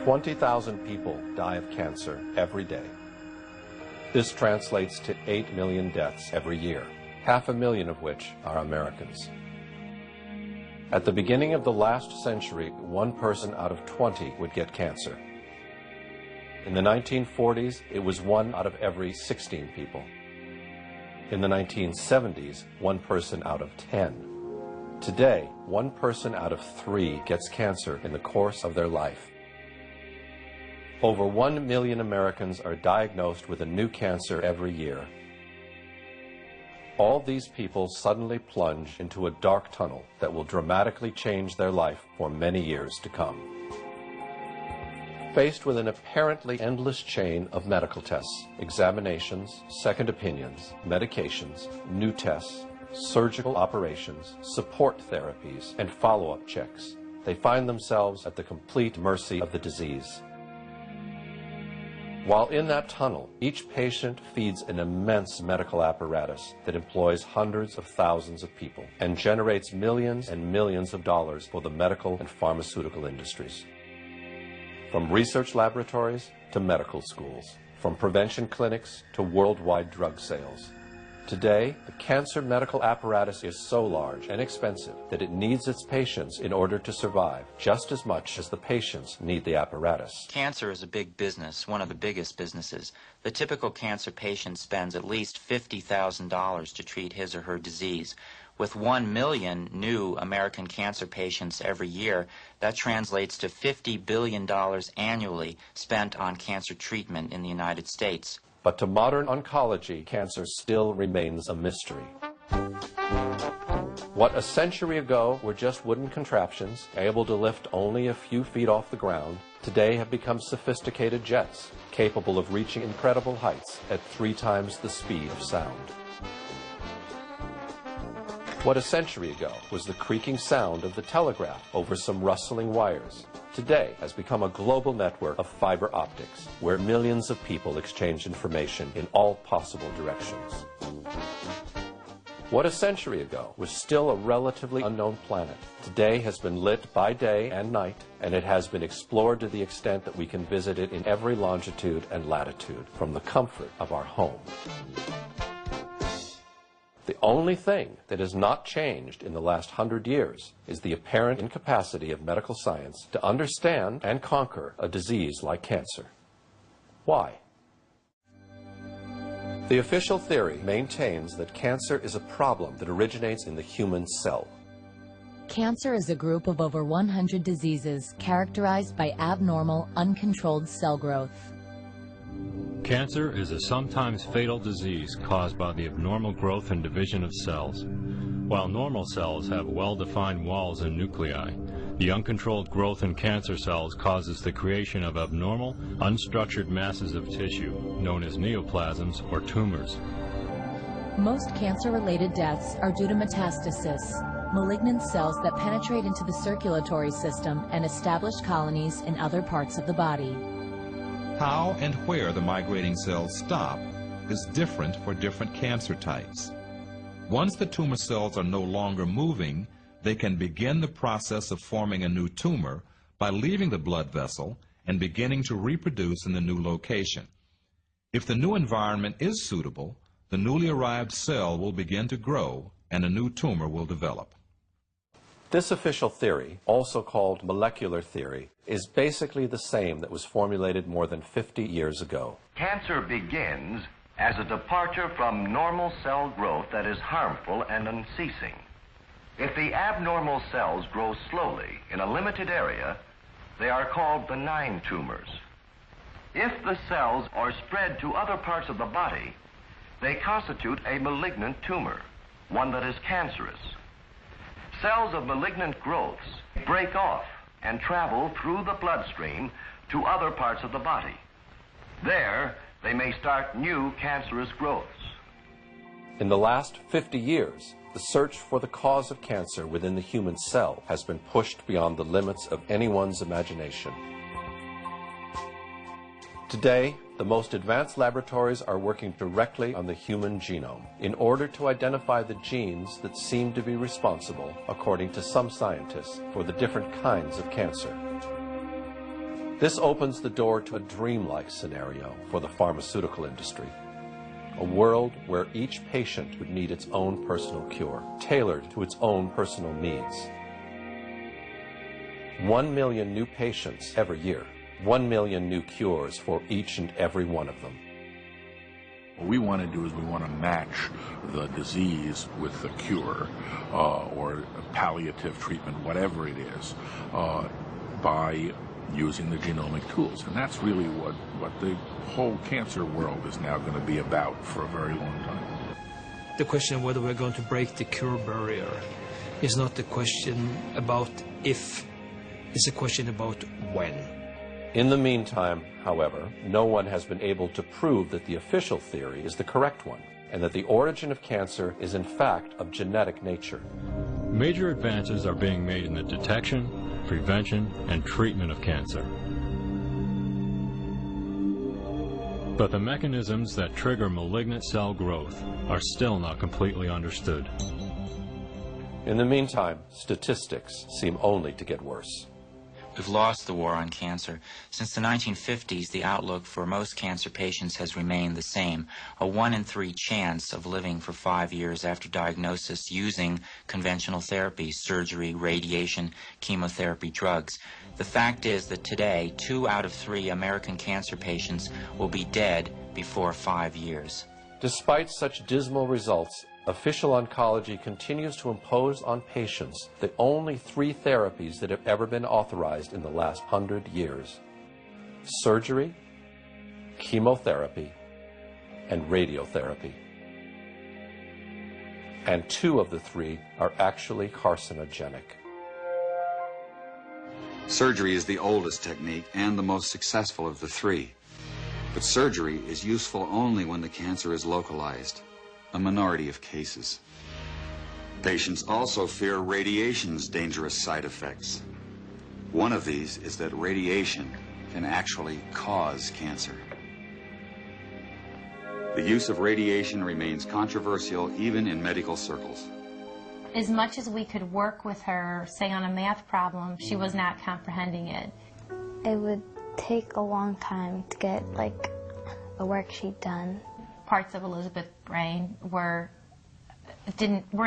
20,000 people die of cancer every day. This translates to 8 million deaths every year, 500,000 of which are Americans. At the beginning of the last century, 1 person out of 20 would get cancer. In the 1940s, it was 1 out of every 16 people. In the 1970s, 1 person out of 10. Today, 1 person out of 3 gets cancer in the course of their life. Over 1 million Americans are diagnosed with a new cancer every year. All these people suddenly plunge into a dark tunnel that will dramatically change their life for many years to come. Faced with an apparently endless chain of medical tests, examinations, second opinions, medications, new tests, surgical operations, support therapies, and follow-up checks, they find themselves at the complete mercy of the disease. While in that tunnel, each patient feeds an immense medical apparatus that employs hundreds of thousands of people and generates millions and millions of dollars for the medical and pharmaceutical industries. From research laboratories to medical schools, from prevention clinics to worldwide drug sales. Today, the cancer medical apparatus is so large and expensive that it needs its patients in order to survive, just as much as the patients need the apparatus. Cancer is a big business, one of the biggest businesses. The typical cancer patient spends at least $50,000 to treat his or her disease. With 1 million new American cancer patients every year, that translates to $50 billion annually spent on cancer treatment in the United States. But to modern oncology, cancer still remains a mystery. What a century ago were just wooden contraptions, able to lift only a few feet off the ground, today have become sophisticated jets, capable of reaching incredible heights at 3 times the speed of sound. What a century ago was the creaking sound of the telegraph over some rustling wires, today has become a global network of fiber optics, where millions of people exchange information in all possible directions. What a century ago was still a relatively unknown planet, today has been lit by day and night, and it has been explored to the extent that we can visit it in every longitude and latitude from the comfort of our home. The only thing that has not changed in the last 100 years is the apparent incapacity of medical science to understand and conquer a disease like cancer. Why? The official theory maintains that cancer is a problem that originates in the human cell. Cancer is a group of over 100 diseases characterized by abnormal, uncontrolled cell growth. Cancer is a sometimes fatal disease caused by the abnormal growth and division of cells. While normal cells have well-defined walls and nuclei, the uncontrolled growth in cancer cells causes the creation of abnormal, unstructured masses of tissue, known as neoplasms or tumors. Most cancer-related deaths are due to metastasis, malignant cells that penetrate into the circulatory system and establish colonies in other parts of the body. How and where the migrating cells stop is different for different cancer types. Once the tumor cells are no longer moving, they can begin the process of forming a new tumor by leaving the blood vessel and beginning to reproduce in the new location. If the new environment is suitable, the newly arrived cell will begin to grow and a new tumor will develop. This official theory, also called molecular theory, is basically the same that was formulated more than 50 years ago. Cancer begins as a departure from normal cell growth that is harmful and unceasing. If the abnormal cells grow slowly in a limited area, they are called benign tumors. If the cells are spread to other parts of the body, they constitute a malignant tumor, one that is cancerous. Cells of malignant growths break off and travel through the bloodstream to other parts of the body. There, they may start new cancerous growths. In the last 50 years, the search for the cause of cancer within the human cell has been pushed beyond the limits of anyone's imagination. Today, the most advanced laboratories are working directly on the human genome in order to identify the genes that seem to be responsible, according to some scientists, for the different kinds of cancer. This opens the door to a dreamlike scenario for the pharmaceutical industry. A world where each patient would need its own personal cure, tailored to its own personal needs. 1 million new patients every year, 1 million new cures for each and every one of them. What we want to do is we want to match the disease with the cure or palliative treatment, whatever it is, by using the genomic tools. And that's really what the whole cancer world is now going to be about for a very long time. The question of whether we're going to break the cure barrier is not the question about if, it's a question about when. In the meantime, however, no one has been able to prove that the official theory is the correct one, and that the origin of cancer is in fact of genetic nature. Major advances are being made in the detection, prevention, and treatment of cancer. But the mechanisms that trigger malignant cell growth are still not completely understood. In the meantime, statistics seem only to get worse. We've lost the war on cancer. Since the 1950s, the outlook for most cancer patients has remained the same, a 1 in 3 chance of living for 5 years after diagnosis using conventional therapy, surgery, radiation, chemotherapy, drugs. The fact is that today, 2 out of 3 American cancer patients will be dead before 5 years. Despite such dismal results, official oncology continues to impose on patients the only 3 therapies that have ever been authorized in the last 100 years: surgery, chemotherapy, and radiotherapy. And 2 of the 3 are actually carcinogenic. Surgery is the oldest technique and the most successful of the 3. But surgery is useful only when the cancer is localized, a minority of cases. Patients also fear radiation's dangerous side effects. One of these is that radiation can actually cause cancer. The use of radiation remains controversial even in medical circles. As much as we could work with her, say on a math problem, she was not comprehending it. It would take a long time to get like a worksheet done. Parts of Elizabeth's brain weren't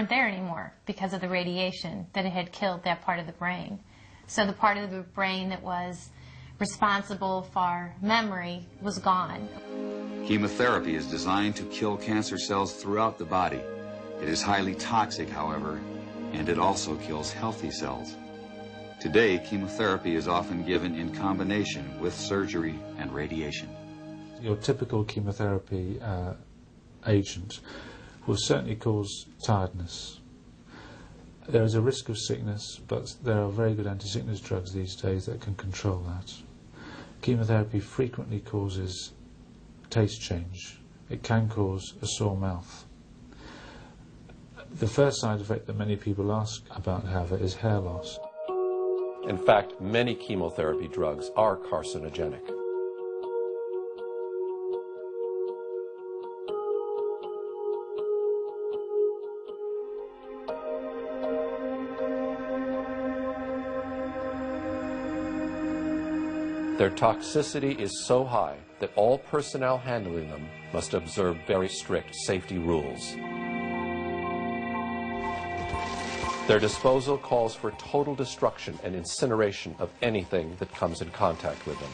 there anymore because of the radiation that it had killed that part of the brain. So the part of the brain that was responsible for memory was gone. Chemotherapy is designed to kill cancer cells throughout the body. It is highly toxic, however, and it also kills healthy cells. Today, chemotherapy is often given in combination with surgery and radiation. Your typical chemotherapy agent will certainly cause tiredness. There is a risk of sickness, but there are very good anti-sickness drugs these days that can control that. Chemotherapy frequently causes taste change. It can cause a sore mouth. The first side effect that many people ask about, however, is hair loss. In fact, many chemotherapy drugs are carcinogenic. Their toxicity is so high that all personnel handling them must observe very strict safety rules. Their disposal calls for total destruction and incineration of anything that comes in contact with them.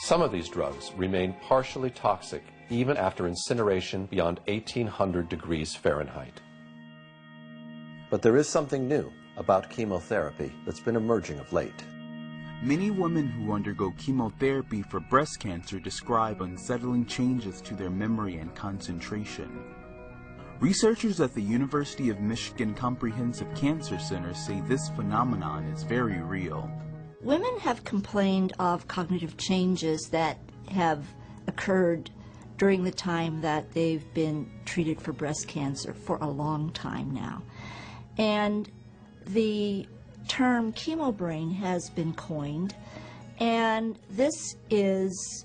Some of these drugs remain partially toxic even after incineration beyond 1800 degrees Fahrenheit. But there is something new about chemotherapy that's been emerging of late. Many women who undergo chemotherapy for breast cancer describe unsettling changes to their memory and concentration. Researchers at the University of Michigan Comprehensive Cancer Center say this phenomenon is very real. Women have complained of cognitive changes that have occurred during the time that they've been treated for breast cancer for a long time now. And the term chemobrain has been coined, and this is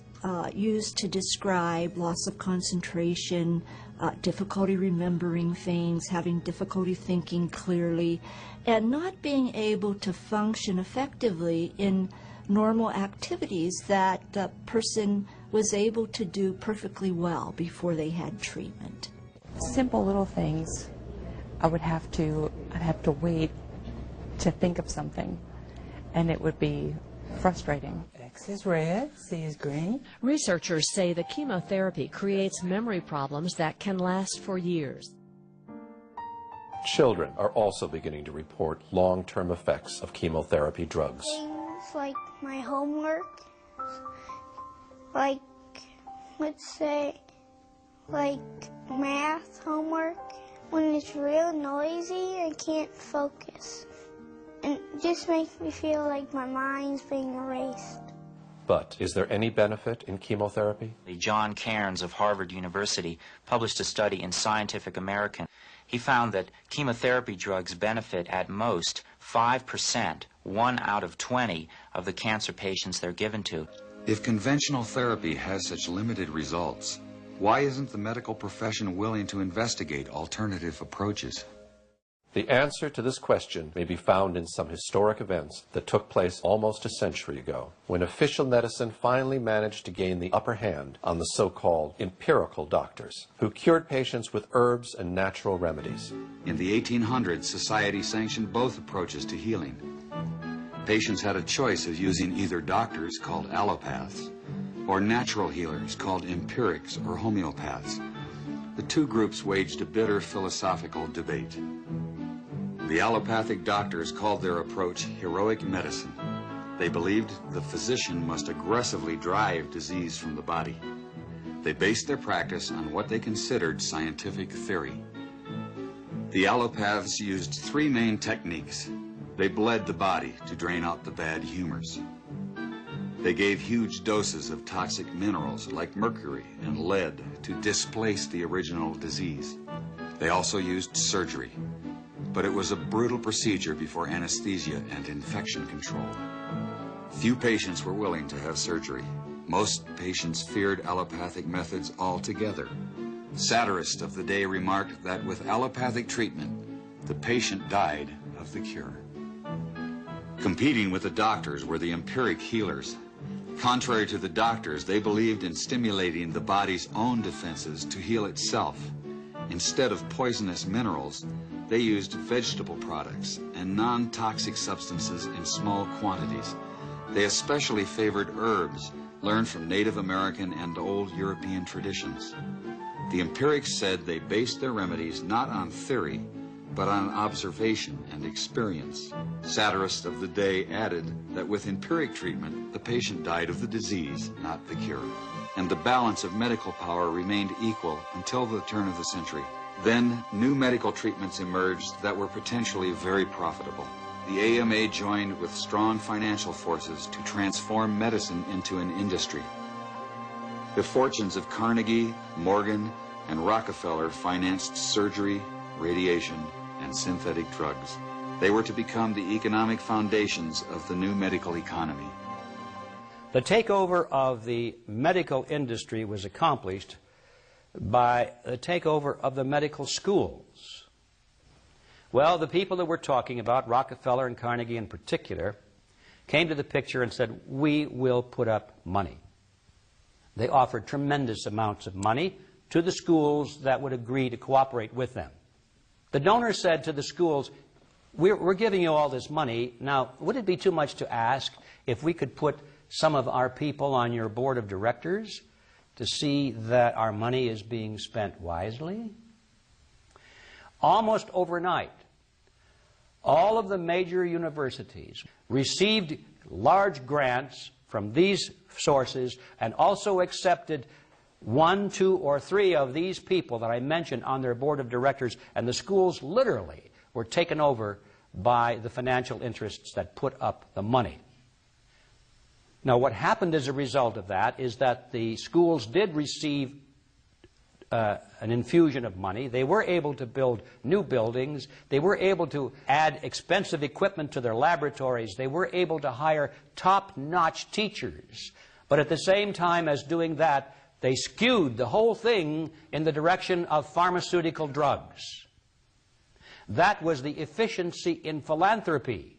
used to describe loss of concentration, difficulty remembering things, having difficulty thinking clearly, and not being able to function effectively in normal activities that the person was able to do perfectly well before they had treatment. Simple little things. I'd have to wait to think of something, and it would be frustrating. X is red, C is green. Researchers say the chemotherapy creates memory problems that can last for years. Children are also beginning to report long-term effects of chemotherapy drugs. Things like my homework, like, let's say, like math homework. When it's real noisy, I can't focus. And it just makes me feel like my mind's being erased. But is there any benefit in chemotherapy? John Cairns of Harvard University published a study in Scientific American. He found that chemotherapy drugs benefit at most 5%, 1 out of 20 of the cancer patients they're given to. If conventional therapy has such limited results, why isn't the medical profession willing to investigate alternative approaches? The answer to this question may be found in some historic events that took place almost a century ago, when official medicine finally managed to gain the upper hand on the so-called empirical doctors, who cured patients with herbs and natural remedies. In the 1800s, society sanctioned both approaches to healing. Patients had a choice of using either doctors, called allopaths, or natural healers, called empirics or homeopaths. The two groups waged a bitter philosophical debate. The allopathic doctors called their approach heroic medicine. They believed the physician must aggressively drive disease from the body. They based their practice on what they considered scientific theory. The allopaths used 3 main techniques. They bled the body to drain out the bad humors. They gave huge doses of toxic minerals like mercury and lead to displace the original disease. They also used surgery, but it was a brutal procedure before anesthesia and infection control. Few patients were willing to have surgery. Most patients feared allopathic methods altogether. Satirists of the day remarked that with allopathic treatment, the patient died of the cure. Competing with the doctors were the empiric healers. Contrary to the doctors, they believed in stimulating the body's own defenses to heal itself. Instead of poisonous minerals, they used vegetable products and non-toxic substances in small quantities. They especially favored herbs, learned from Native American and old European traditions. The empirics said they based their remedies not on theory, but on observation and experience. Satirists of the day added that with empiric treatment, the patient died of the disease, not the cure. And the balance of medical power remained equal until the turn of the century. Then, new medical treatments emerged that were potentially very profitable. The AMA joined with strong financial forces to transform medicine into an industry. The fortunes of Carnegie, Morgan, and Rockefeller financed surgery, radiation, and synthetic drugs. They were to become the economic foundations of the new medical economy. The takeover of the medical industry was accomplished by the takeover of the medical schools. Well, the people that we're talking about, Rockefeller and Carnegie in particular, came to the picture and said, we will put up money. They offered tremendous amounts of money to the schools that would agree to cooperate with them. The donors said to the schools, we're giving you all this money. Now, would it be too much to ask if we could put some of our people on your board of directors to see that our money is being spent wisely? Almost overnight, all of the major universities received large grants from these sources and also accepted 1, 2, or 3 of these people that I mentioned on their board of directors, and the schools literally were taken over by the financial interests that put up the money. Now, what happened as a result of that is that the schools did receive an infusion of money. They were able to build new buildings. They were able to add expensive equipment to their laboratories. They were able to hire top-notch teachers. But at the same time as doing that, they skewed the whole thing in the direction of pharmaceutical drugs. That was the efficiency in philanthropy.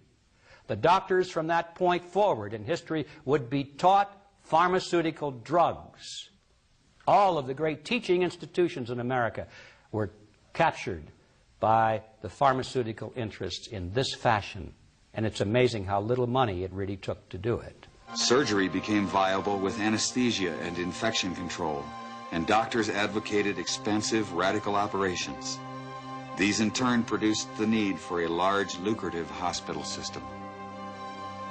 The doctors from that point forward in history would be taught pharmaceutical drugs. All of the great teaching institutions in America were captured by the pharmaceutical interests in this fashion. And it's amazing how little money it really took to do it. Surgery became viable with anesthesia and infection control, and doctors advocated expensive radical operations. These in turn produced the need for a large, lucrative hospital system.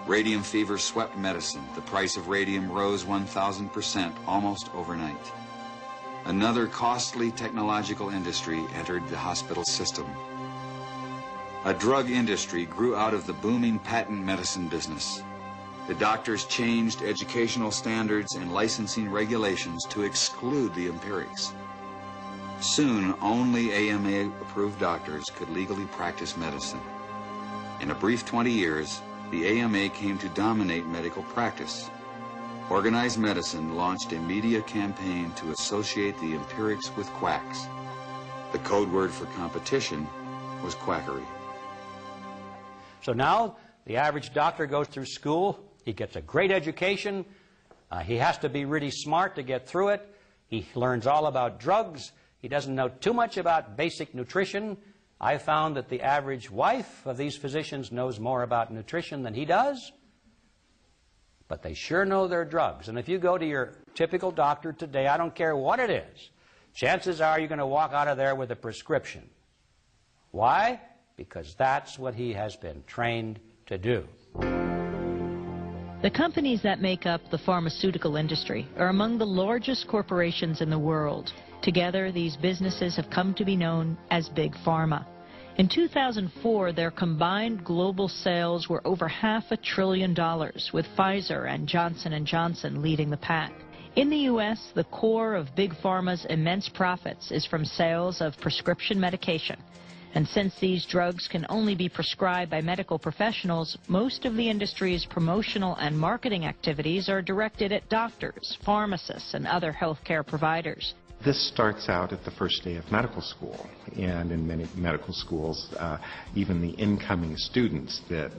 Radium fever swept medicine. The price of radium rose 1,000% almost overnight. Another costly technological industry entered the hospital system. A drug industry grew out of the booming patent medicine business. The doctors changed educational standards and licensing regulations to exclude the empirics. Soon, only AMA-approved doctors could legally practice medicine. In a brief 20 years, the AMA came to dominate medical practice. Organized Medicine launched a media campaign to associate the empirics with quacks. The code word for competition was quackery. So now the average doctor goes through school, he gets a great education, he has to be really smart to get through it, he learns all about drugs, he doesn't know too much about basic nutrition. I found that the average wife of these physicians knows more about nutrition than he does, but they sure know their drugs. And if you go to your typical doctor today, I don't care what it is, chances are you're going to walk out of there with a prescription. Why? Because that's what he has been trained to do. The companies that make up the pharmaceutical industry are among the largest corporations in the world. Together, these businesses have come to be known as Big Pharma. In 2004, their combined global sales were over $500 billion, with Pfizer and Johnson & Johnson leading the pack. In the U.S., the core of Big Pharma's immense profits is from sales of prescription medication. And since these drugs can only be prescribed by medical professionals, most of the industry's promotional and marketing activities are directed at doctors, pharmacists, and other healthcare providers. This starts out at the first day of medical school, and in many medical schools, even the incoming students that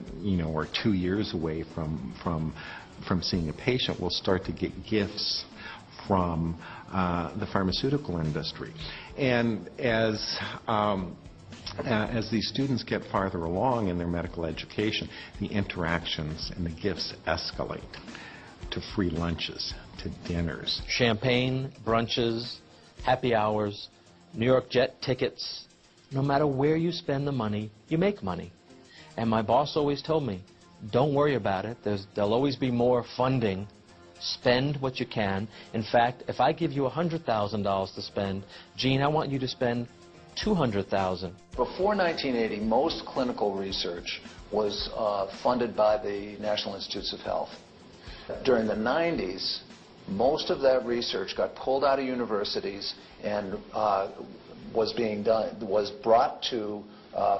are 2 years away from seeing a patient will start to get gifts from the pharmaceutical industry. And as these students get farther along in their medical education, the interactions and the gifts escalate to free lunches, to dinners. Champagne, brunches, happy hours, New York jet tickets. No matter where you spend the money, you make money. And my boss always told me, don't worry about it. There'll always be more funding. Spend what you can. In fact, if I give you $100,000 to spend, Gene, I want you to spend $200,000. Before 1980, most clinical research was funded by the National Institutes of Health. During the 90s, most of that research got pulled out of universities and was brought to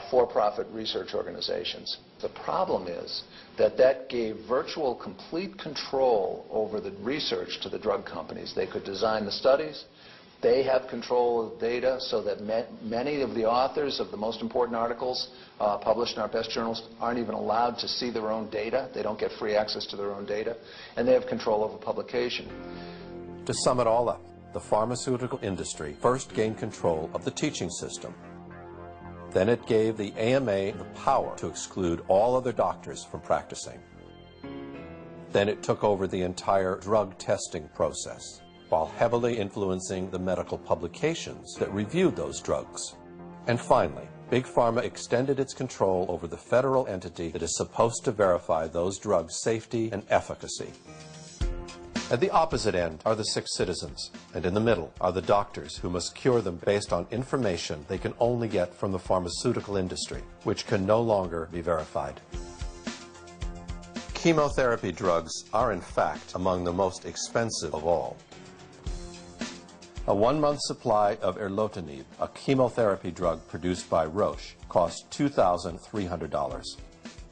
for-profit research organizations. The problem is that gave virtual complete control over the research to the drug companies. They could design the studies. They have control of data so that many of the authors of the most important articles published in our best journals aren't even allowed to see their own data. They don't get free access to their own data. And they have control over publication. To sum it all up, the pharmaceutical industry first gained control of the teaching system. Then it gave the AMA the power to exclude all other doctors from practicing. Then it took over the entire drug testing process, while heavily influencing the medical publications that reviewed those drugs. And finally, Big Pharma extended its control over the federal entity that is supposed to verify those drugs' safety and efficacy. At the opposite end are the sick citizens, and in the middle are the doctors who must cure them based on information they can only get from the pharmaceutical industry, which can no longer be verified. Chemotherapy drugs are in fact among the most expensive of all. A 1-month supply of erlotinib, a chemotherapy drug produced by Roche, cost $2,300.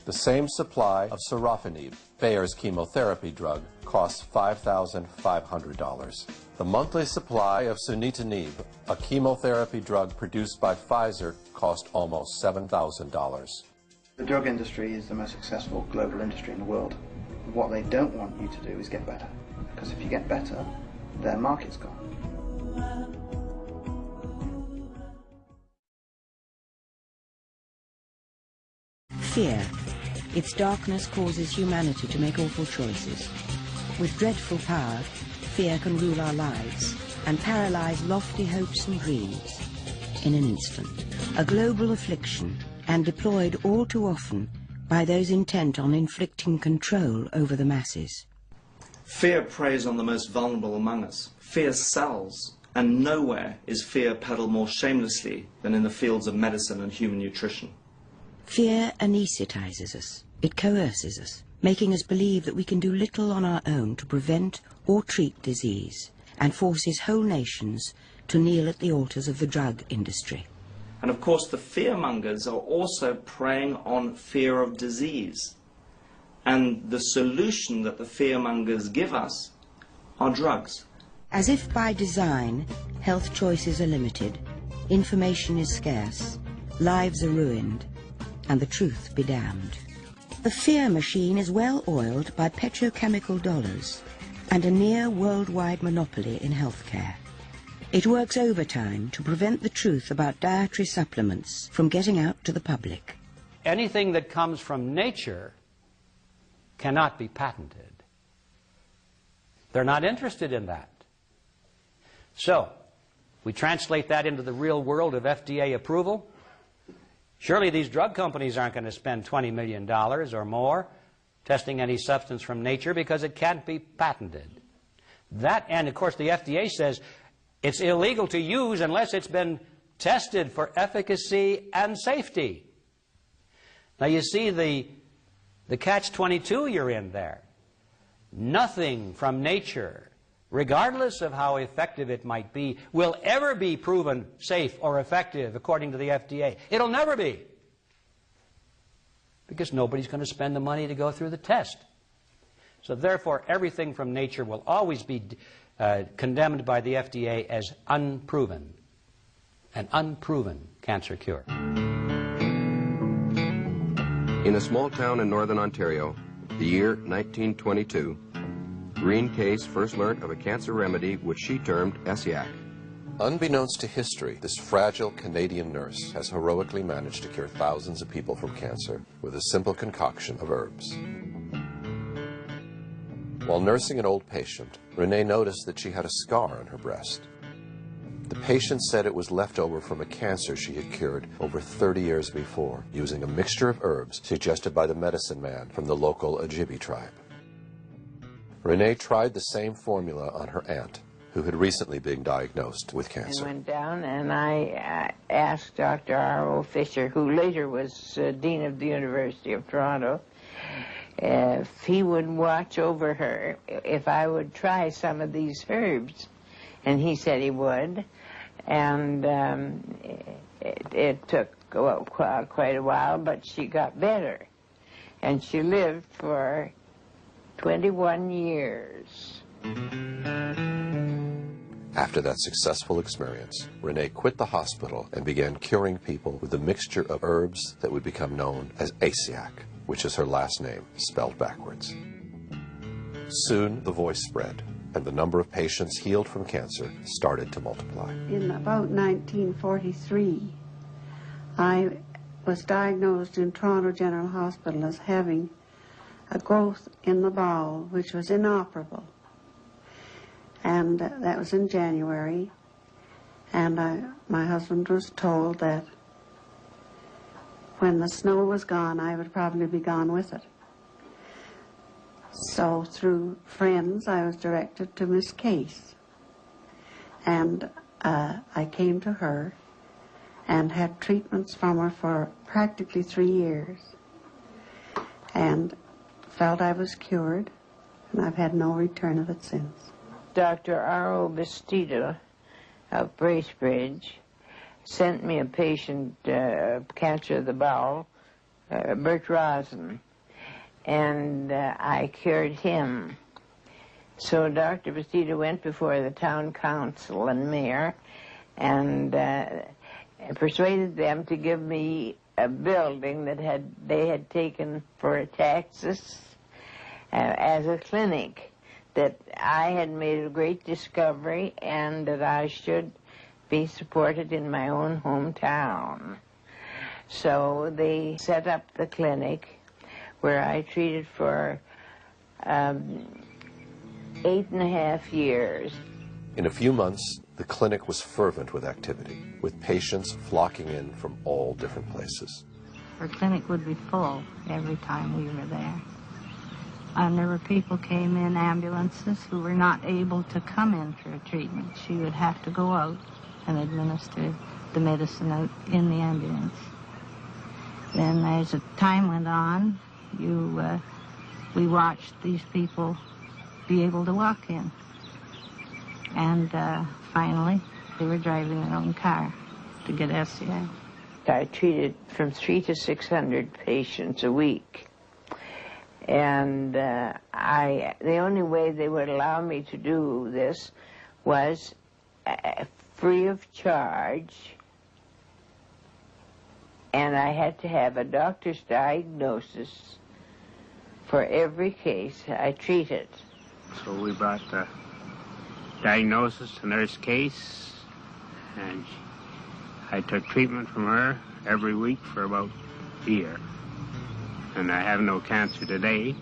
The same supply of sorafenib, Bayer's chemotherapy drug, costs $5,500. The monthly supply of sunitinib, a chemotherapy drug produced by Pfizer, cost almost $7,000. The drug industry is the most successful global industry in the world. What they don't want you to do is get better, because if you get better, their market's gone. Fear. Its darkness causes humanity to make awful choices. With dreadful power, fear can rule our lives and paralyze lofty hopes and dreams in an instant. A global affliction, and deployed all too often by those intent on inflicting control over the masses. Fear preys on the most vulnerable among us. Fear sells, and nowhere is fear peddled more shamelessly than in the fields of medicine and human nutrition. Fear anesthetizes us. It coerces us, making us believe that we can do little on our own to prevent or treat disease, and forces whole nations to kneel at the altars of the drug industry. And of course the fearmongers are also preying on fear of disease. And the solution that the fearmongers give us are drugs. As if by design, health choices are limited, information is scarce, lives are ruined, and the truth be damned. The fear machine is well oiled by petrochemical dollars and a near worldwide monopoly in healthcare. It works overtime to prevent the truth about dietary supplements from getting out to the public. Anything that comes from nature cannot be patented. They're not interested in that. So, we translate that into the real world of FDA approval. Surely these drug companies aren't going to spend $20 million or more testing any substance from nature because it can't be patented. That, and of course the FDA says it's illegal to use unless it's been tested for efficacy and safety. Now you see the catch-22 you're in there. Nothing from nature, regardless of how effective it might be, will ever be proven safe or effective according to the FDA. It'll never be. Because nobody's going to spend the money to go through the test. So therefore, everything from nature will always be condemned by the FDA as unproven. An unproven cancer cure. In a small town in northern Ontario, the year 1922, Renè Caisse first learned of a cancer remedy which she termed ESSIAC. Unbeknownst to history, this fragile Canadian nurse has heroically managed to cure thousands of people from cancer with a simple concoction of herbs. While nursing an old patient, Renè noticed that she had a scar on her breast. The patient said it was left over from a cancer she had cured over 30 years before, using a mixture of herbs suggested by the medicine man from the local Ojibwe tribe. Renè tried the same formula on her aunt, who had recently been diagnosed with cancer. I went down and I asked Dr. R.O. Fisher, who later was Dean of the University of Toronto, if he would watch over her, if I would try some of these herbs. And he said he would. And it took quite a while, but she got better. And she lived for 21 years. After that successful experience, Renè quit the hospital and began curing people with a mixture of herbs that would become known as ESSIAC, which is her last name, spelled backwards. Soon, the voice spread, and the number of patients healed from cancer started to multiply. In about 1943, I was diagnosed in Toronto General Hospital as having a growth in the bowel which was inoperable. And that was in January, and my husband was told that when the snow was gone, I would probably be gone with it. So through friends, I was directed to Miss Caisse, and I came to her and had treatments from her for practically 3 years, and felt I was cured, and I've had no return of it since. Dr. R.O. Bastida of Bracebridge sent me a patient, cancer of the bowel, Bert Rosen, and I cured him. So Dr. Bastida went before the town council and mayor and persuaded them to give me a building that they had taken for taxes as a clinic, that I had made a great discovery and that I should be supported in my own hometown. So they set up the clinic where I treated for 8.5 years. In a few months, the clinic was fervent with activity, with patients flocking in from all different places. Her clinic would be full every time we were there. And there were people came in ambulances who were not able to come in for a treatment. She would have to go out and administer the medicine out in the ambulance. Then as the time went on, we watched these people be able to walk in. And finally, they were driving their own car to get SCI. I treated from 300 to 600 patients a week. And the only way they would allow me to do this was free of charge. And I had to have a doctor's diagnosis for every case I treated. So we brought the diagnosis to Nurse Case, and I took treatment from her every week for about a year. And I have no cancer today.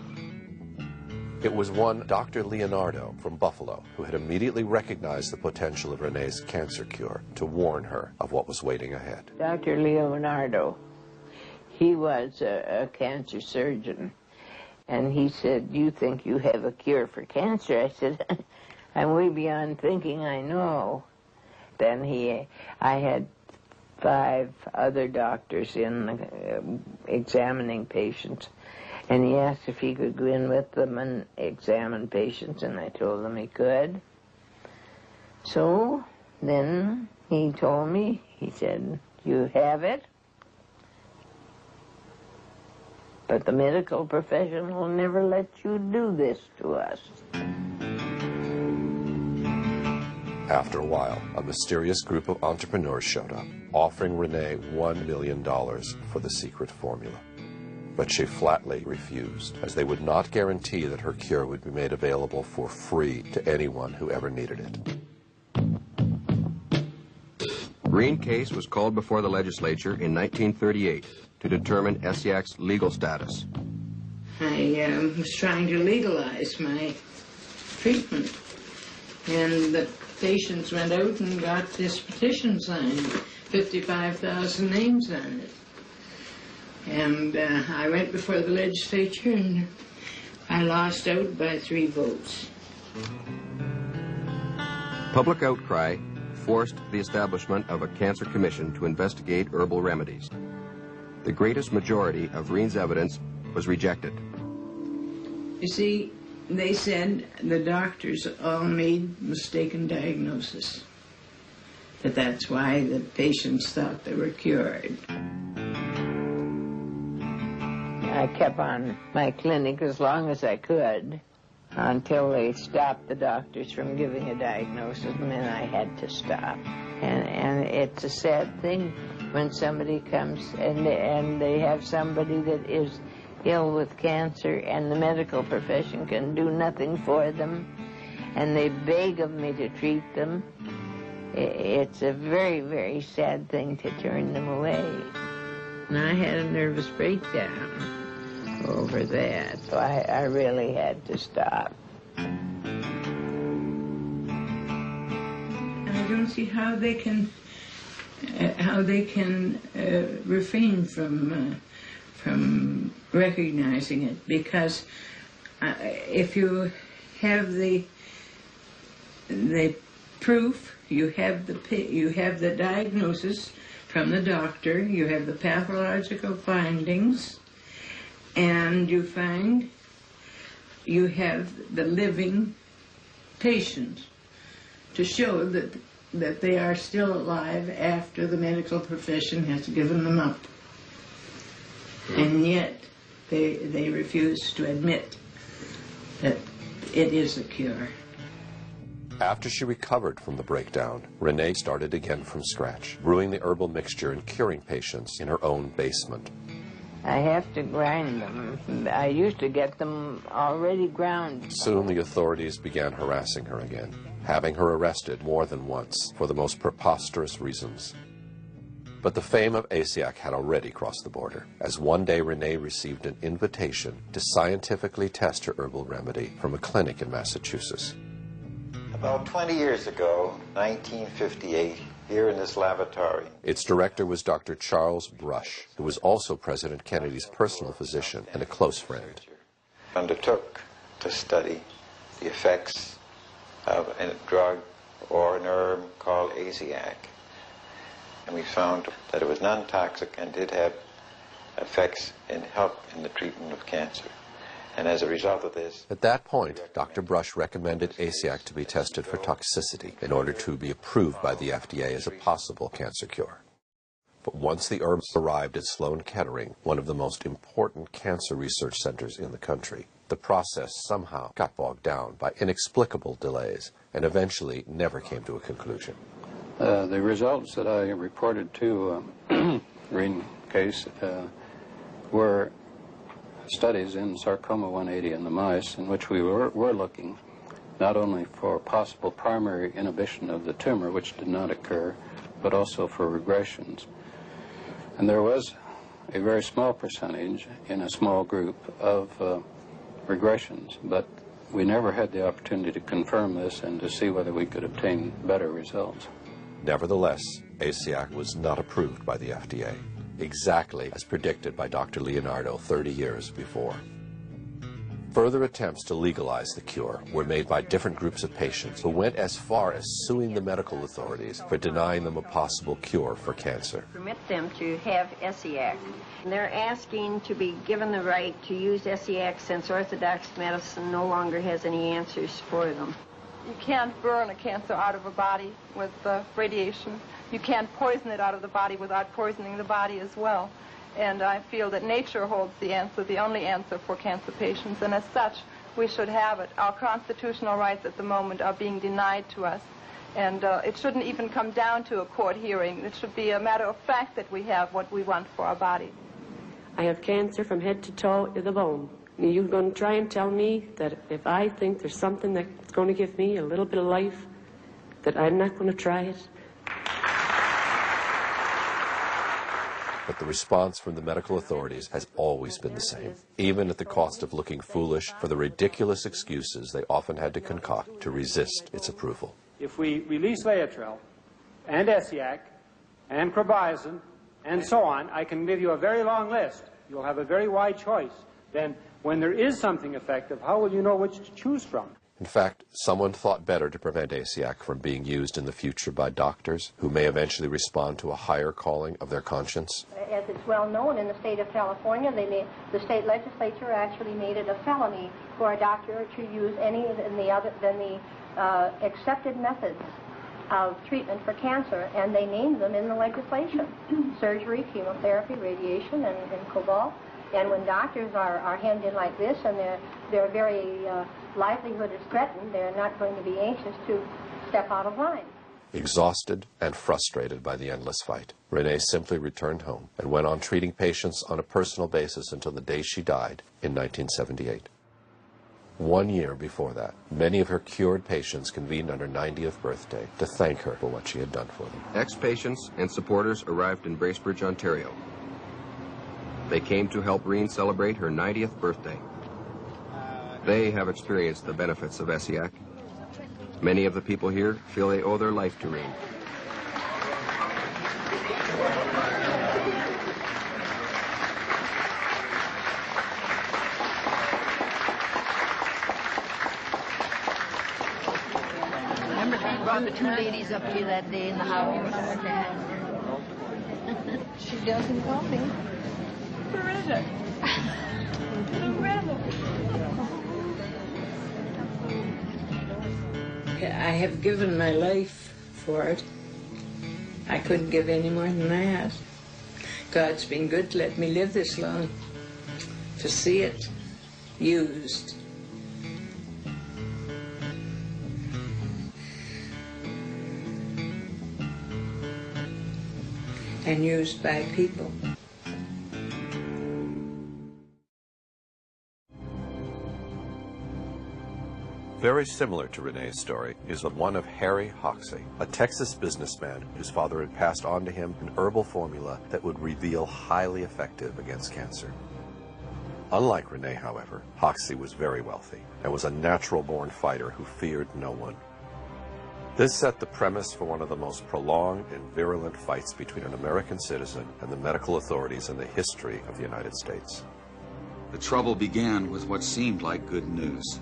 It was one Dr. Leonardo from Buffalo who had immediately recognized the potential of René's cancer cure to warn her of what was waiting ahead. Dr. Leonardo, he was a cancer surgeon, and he said, "Do you think you have a cure for cancer?" I said, "I'm way beyond thinking I know." Then I had 5 other doctors in examining patients, and he asked if he could go in with them and examine patients, and I told him he could. So then he told me, he said, "You have it, but the medical profession will never let you do this to us." After a while, a mysterious group of entrepreneurs showed up, offering René $1 million for the secret formula. But she flatly refused, as they would not guarantee that her cure would be made available for free to anyone who ever needed it. Renè Caisse was called before the legislature in 1938 to determine Essiac's legal status. I was trying to legalize my treatment, and the patients went out and got this petition signed, 55,000 names on it. And I went before the legislature, and I lost out by 3 votes. Public outcry forced the establishment of a cancer commission to investigate herbal remedies. The greatest majority of René's evidence was rejected. You see, they said the doctors all made mistaken diagnosis, that that's why the patients thought they were cured. I kept on my clinic as long as I could until they stopped the doctors from giving a diagnosis, and then I had to stop. And it's a sad thing when somebody comes and they have somebody that is ill with cancer and the medical profession can do nothing for them, and they beg of me to treat them. It's a very, very sad thing to turn them away. And I had a nervous breakdown over that, so I really had to stop. I don't see how they can refrain from recognizing it, because if you have the proof, you have the diagnosis from the doctor, you have the pathological findings, and you find you have the living patient to show that they are still alive after the medical profession has given them up. and yet they refuse to admit that it is a cure. After she recovered from the breakdown, Renè started again from scratch, brewing the herbal mixture and curing patients in her own basement. I have to grind them. I used to get them already ground. Soon the authorities began harassing her again, having her arrested more than once for the most preposterous reasons. But the fame of ASIAC had already crossed the border, as one day Renè received an invitation to scientifically test her herbal remedy from a clinic in Massachusetts. About 20 years ago, 1958, here in this lavatory. Its director was Dr. Charles Brush, who was also President Kennedy's personal physician and a close friend. Undertook to study the effects of a drug or an herb called ASIAC. And we found that it was non-toxic and did have effects in help in the treatment of cancer. And as a result of this... At that point, Dr. Brush recommended ASIAC to be tested for toxicity in order to be approved by the FDA as a possible cancer cure. But once the herb arrived at Sloan Kettering, one of the most important cancer research centers in the country, the process somehow got bogged down by inexplicable delays and eventually never came to a conclusion. The results that I reported to Renè Caisse were studies in sarcoma 180 in the mice, in which we were looking not only for possible primary inhibition of the tumor, which did not occur, but also for regressions. And there was a very small percentage in a small group of regressions, but we never had the opportunity to confirm this and to see whether we could obtain better results. Nevertheless, ASIAC was not approved by the FDA, exactly as predicted by Dr. Leonardo 30 years before. Further attempts to legalize the cure were made by different groups of patients who went as far as suing the medical authorities for denying them a possible cure for cancer. Permit them to have ASIAC. They're asking to be given the right to use ASIAC since orthodox medicine no longer has any answers for them. You can't burn a cancer out of a body with radiation. You can't poison it out of the body without poisoning the body as well. And I feel that nature holds the answer, the only answer for cancer patients, and as such, we should have it. Our constitutional rights at the moment are being denied to us, and it shouldn't even come down to a court hearing. It should be a matter of fact that we have what we want for our body. I have cancer from head to toe in the bone. You're going to try and tell me that if I think there's something that's going to give me a little bit of life, that I'm not going to try it? But the response from the medical authorities has always been the same, even at the cost of looking foolish for the ridiculous excuses they often had to concoct to resist its approval. If we release Laetrile and ASIAC and Carbizin and so on, I can give you a very long list. You'll have a very wide choice. Then when there is something effective, how will you know which to choose from? In fact, someone thought better to prevent ASIAC from being used in the future by doctors who may eventually respond to a higher calling of their conscience. As it's well known in the state of California, the state legislature actually made it a felony for a doctor to use any than the accepted methods of treatment for cancer, and they named them in the legislation: surgery, chemotherapy, radiation, and cobalt. And when doctors are hemmed in like this, and their very livelihood is threatened, they're not going to be anxious to step out of line. Exhausted and frustrated by the endless fight, Renè simply returned home and went on treating patients on a personal basis until the day she died in 1978. 1 year before that, many of her cured patients convened on her 90th birthday to thank her for what she had done for them. Ex-patients and supporters arrived in Bracebridge, Ontario. They came to help Renè celebrate her 90th birthday. They have experienced the benefits of ASIAC. Many of the people here feel they owe their life to Renè. Remember they brought the two ladies up here that day in the house? She doesn't call me. Terrific. Incredible. I have given my life for it. I couldn't give any more than that. God's been good to let me live this long, to see it used. And used by people. Very similar to René's story is the one of Harry Hoxsey, a Texas businessman whose father had passed on to him an herbal formula that would reveal highly effective against cancer. Unlike Renè, however, Hoxsey was very wealthy and was a natural-born fighter who feared no one. This set the premise for one of the most prolonged and virulent fights between an American citizen and the medical authorities in the history of the United States. The trouble began with what seemed like good news.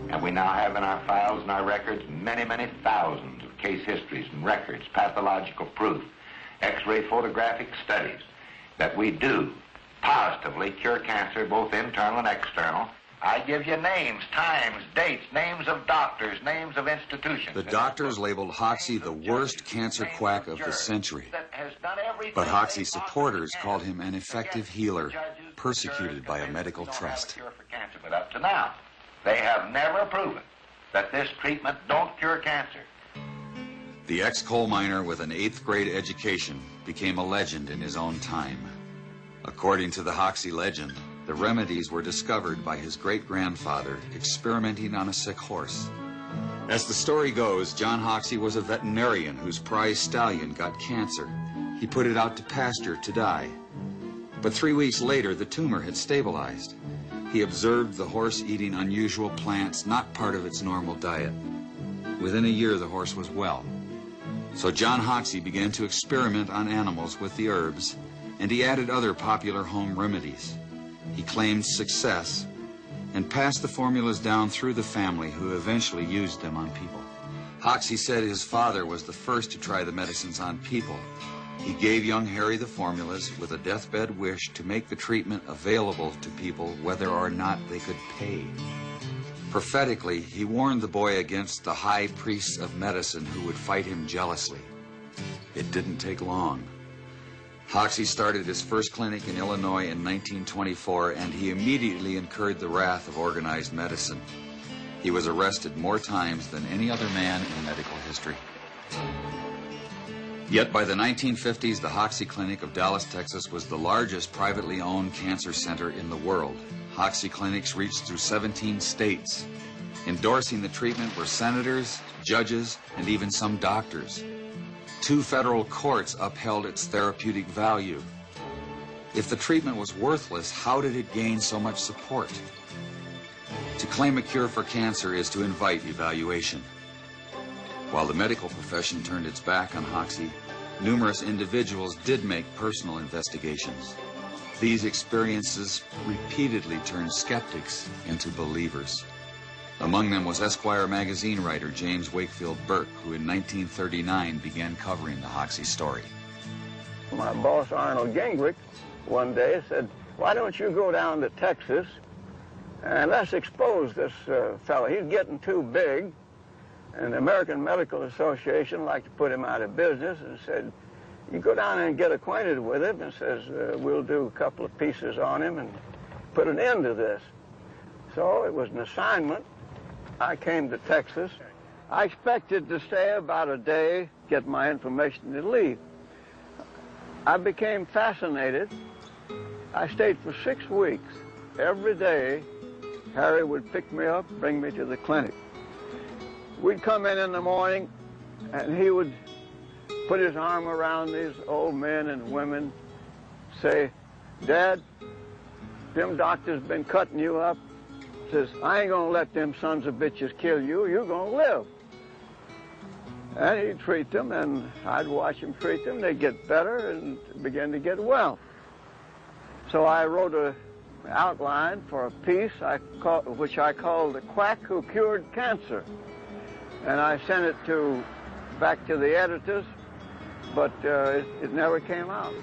And we now have in our files and our records many, many thousands of case histories and records, pathological proof, X-ray photographic studies that we do positively cure cancer, both internal and external. I give you names, times, dates, names of doctors, names of institutions. The doctors labeled Hoxsey the worst cancer quack of the century. But Hoxsey's supporters called him an effective healer, persecuted by a medical trust. But up to now, they have never proven that this treatment don't cure cancer. The ex-coal miner with an 8th grade education became a legend in his own time. According to the Hoxsey legend, the remedies were discovered by his great-grandfather experimenting on a sick horse. As the story goes, John Hoxsey was a veterinarian whose prize stallion got cancer. He put it out to pasture to die. But 3 weeks later, the tumor had stabilized. He observed the horse eating unusual plants, not part of its normal diet. Within a year, the horse was well. So John Hoxsey began to experiment on animals with the herbs, and he added other popular home remedies. He claimed success and passed the formulas down through the family, who eventually used them on people. Hoxsey said his father was the first to try the medicines on people. He gave young Harry the formulas with a deathbed wish to make the treatment available to people whether or not they could pay. Prophetically, he warned the boy against the high priests of medicine who would fight him jealously. It didn't take long. Hoxsey started his first clinic in Illinois in 1924, and he immediately incurred the wrath of organized medicine. He was arrested more times than any other man in medical history. Yet by the 1950s, the Hoxsey Clinic of Dallas, Texas was the largest privately owned cancer center in the world. Hoxsey clinics reached through 17 states. Endorsing the treatment were senators, judges, and even some doctors. 2 federal courts upheld its therapeutic value. If the treatment was worthless, how did it gain so much support? To claim a cure for cancer is to invite evaluation. While the medical profession turned its back on Hoxsey, numerous individuals did make personal investigations. These experiences repeatedly turned skeptics into believers. Among them was Esquire magazine writer James Wakefield Burke, who in 1939 began covering the Hoxsey story. My boss, Arnold Gingrich, one day said, "Why don't you go down to Texas and let's expose this fellow. He's getting too big." And the American Medical Association liked to put him out of business, and said, "You go down and get acquainted with him," and says, "We'll do a couple of pieces on him and put an end to this." So it was an assignment. I came to Texas. I expected to stay about a day, get my information, to leave. I became fascinated. I stayed for 6 weeks. Every day, Harry would pick me up, bring me to the clinic. We'd come in the morning, and he would put his arm around these old men and women, say, "Dad, them doctors been cutting you up." Says, "I ain't gonna let them sons of bitches kill you. You're gonna live." And he'd treat them, and I'd watch him treat them. They'd get better and begin to get well. So I wrote an outline for a piece which I called "The Quack Who Cured Cancer." And I sent it back to the editors, but it never came out.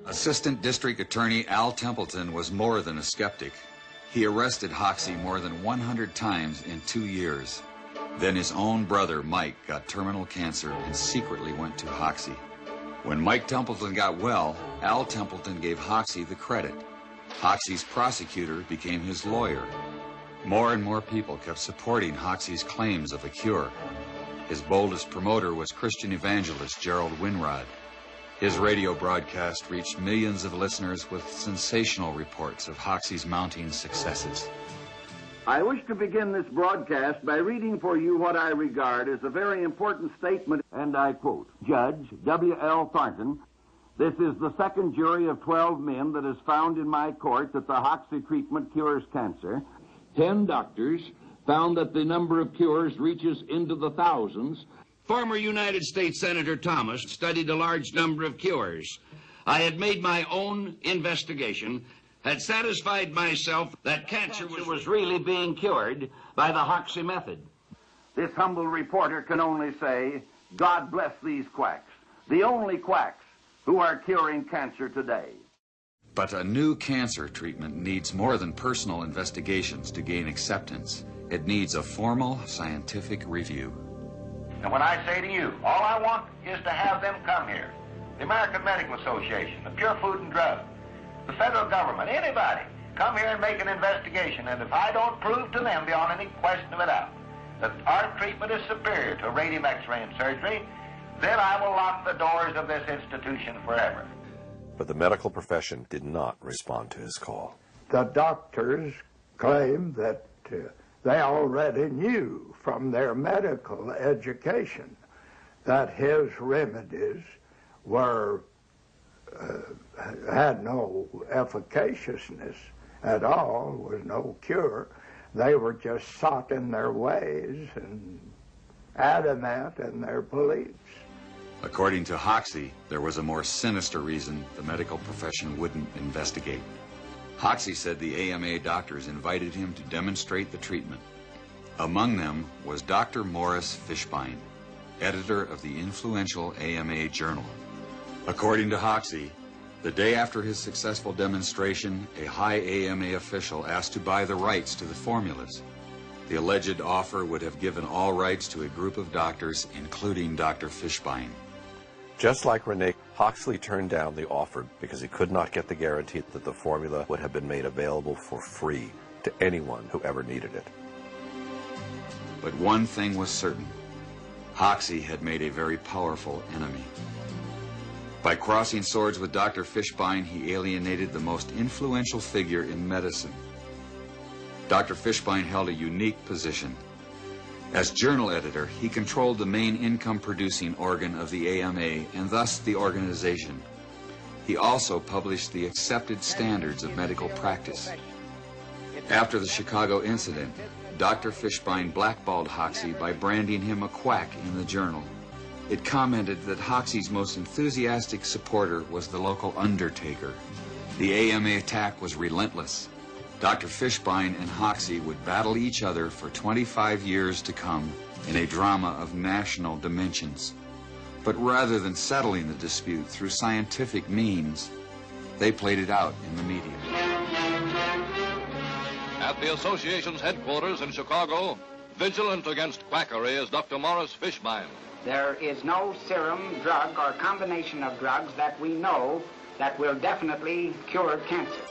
Assistant District Attorney Al Templeton was more than a skeptic. He arrested Hoxsey more than 100 times in 2 years. Then his own brother, Mike, got terminal cancer and secretly went to Hoxsey. When Mike Templeton got well, Al Templeton gave Hoxsey the credit. Hoxsey's prosecutor became his lawyer. More and more people kept supporting Hoxsey's claims of a cure. His boldest promoter was Christian evangelist Gerald Winrod. His radio broadcast reached millions of listeners with sensational reports of Hoxsey's mounting successes. I wish to begin this broadcast by reading for you what I regard as a very important statement, and I quote, Judge W.L. Thornton, this is the second jury of 12 men that has found in my court that the Hoxsey treatment cures cancer. 10 doctors found that the number of cures reaches into the thousands. Former United States Senator Thomas studied a large number of cures. I had made my own investigation, had satisfied myself that cancer was really being cured by the Hoxsey method. This humble reporter can only say, God bless these quacks, the only quacks who are curing cancer today. But a new cancer treatment needs more than personal investigations to gain acceptance. It needs a formal scientific review. And when I say to you, all I want is to have them come here. The American Medical Association, the Pure Food and Drug, the federal government, anybody, come here and make an investigation. And if I don't prove to them beyond any question of a doubt that our treatment is superior to radium X-ray and surgery, then I will lock the doors of this institution forever. But the medical profession did not respond to his call. The doctors claim that they already knew from their medical education that his remedies were had no efficaciousness at all, was no cure. They were just set in their ways and adamant in their beliefs. According to Hoxsey, there was a more sinister reason the medical profession wouldn't investigate. Hoxsey said the AMA doctors invited him to demonstrate the treatment. Among them was Dr. Morris Fishbein, editor of the influential AMA journal. According to Hoxsey, the day after his successful demonstration, a high AMA official asked to buy the rights to the formulas. The alleged offer would have given all rights to a group of doctors, including Dr. Fishbein. Just like Renè, Hoxsey turned down the offer because he could not get the guarantee that the formula would have been made available for free to anyone who ever needed it. But one thing was certain. Hoxsey had made a very powerful enemy. By crossing swords with Dr. Fishbein, he alienated the most influential figure in medicine. Dr. Fishbein held a unique position. As journal editor, he controlled the main income-producing organ of the AMA and thus the organization. He also published the accepted standards of medical practice. After the Chicago incident, Dr. Fishbein blackballed Hoxsey by branding him a quack in the journal. It commented that Hoxsey's most enthusiastic supporter was the local undertaker. The AMA attack was relentless. Dr. Fishbein and Hoxsey would battle each other for 25 years to come in a drama of national dimensions. But rather than settling the dispute through scientific means, they played it out in the media. At the association's headquarters in Chicago, vigilant against quackery is Dr. Morris Fishbein. There is no serum, drug, or combination of drugs that we know that will definitely cure cancer.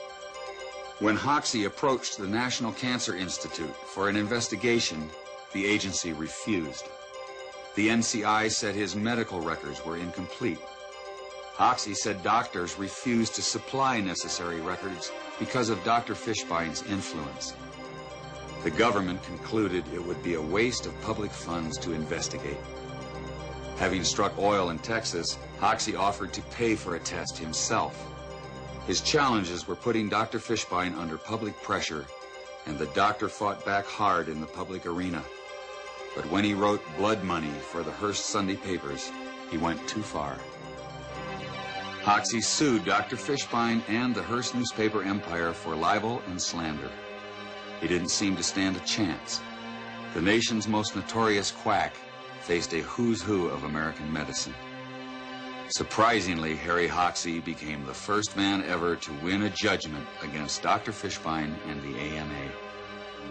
When Hoxsey approached the National Cancer Institute for an investigation, the agency refused. The NCI said his medical records were incomplete. Hoxsey said doctors refused to supply necessary records because of Dr. Fishbein's influence. The government concluded it would be a waste of public funds to investigate. Having struck oil in Texas, Hoxsey offered to pay for a test himself. His challenges were putting Dr. Fishbein under public pressure, and the doctor fought back hard in the public arena. But when he wrote blood money for the Hearst Sunday papers, he went too far. Hoxsey sued Dr. Fishbein and the Hearst newspaper empire for libel and slander. He didn't seem to stand a chance. The nation's most notorious quack faced a who's who of American medicine. Surprisingly, Harry Hoxsey became the first man ever to win a judgment against Dr. Fishbein and the AMA.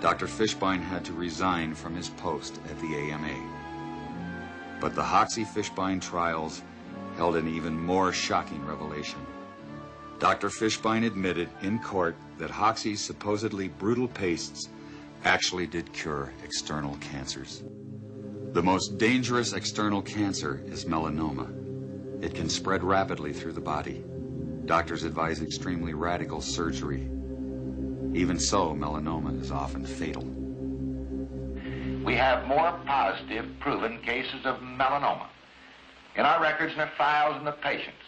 Dr. Fishbein had to resign from his post at the AMA. But the Hoxsey-Fishbein trials held an even more shocking revelation. Dr. Fishbein admitted in court that Hoxie's supposedly brutal pastes actually did cure external cancers. The most dangerous external cancer is melanoma. It can spread rapidly through the body. Doctors advise extremely radical surgery. Even so, melanoma is often fatal. We have more positive proven cases of melanoma in our records and our files and the patients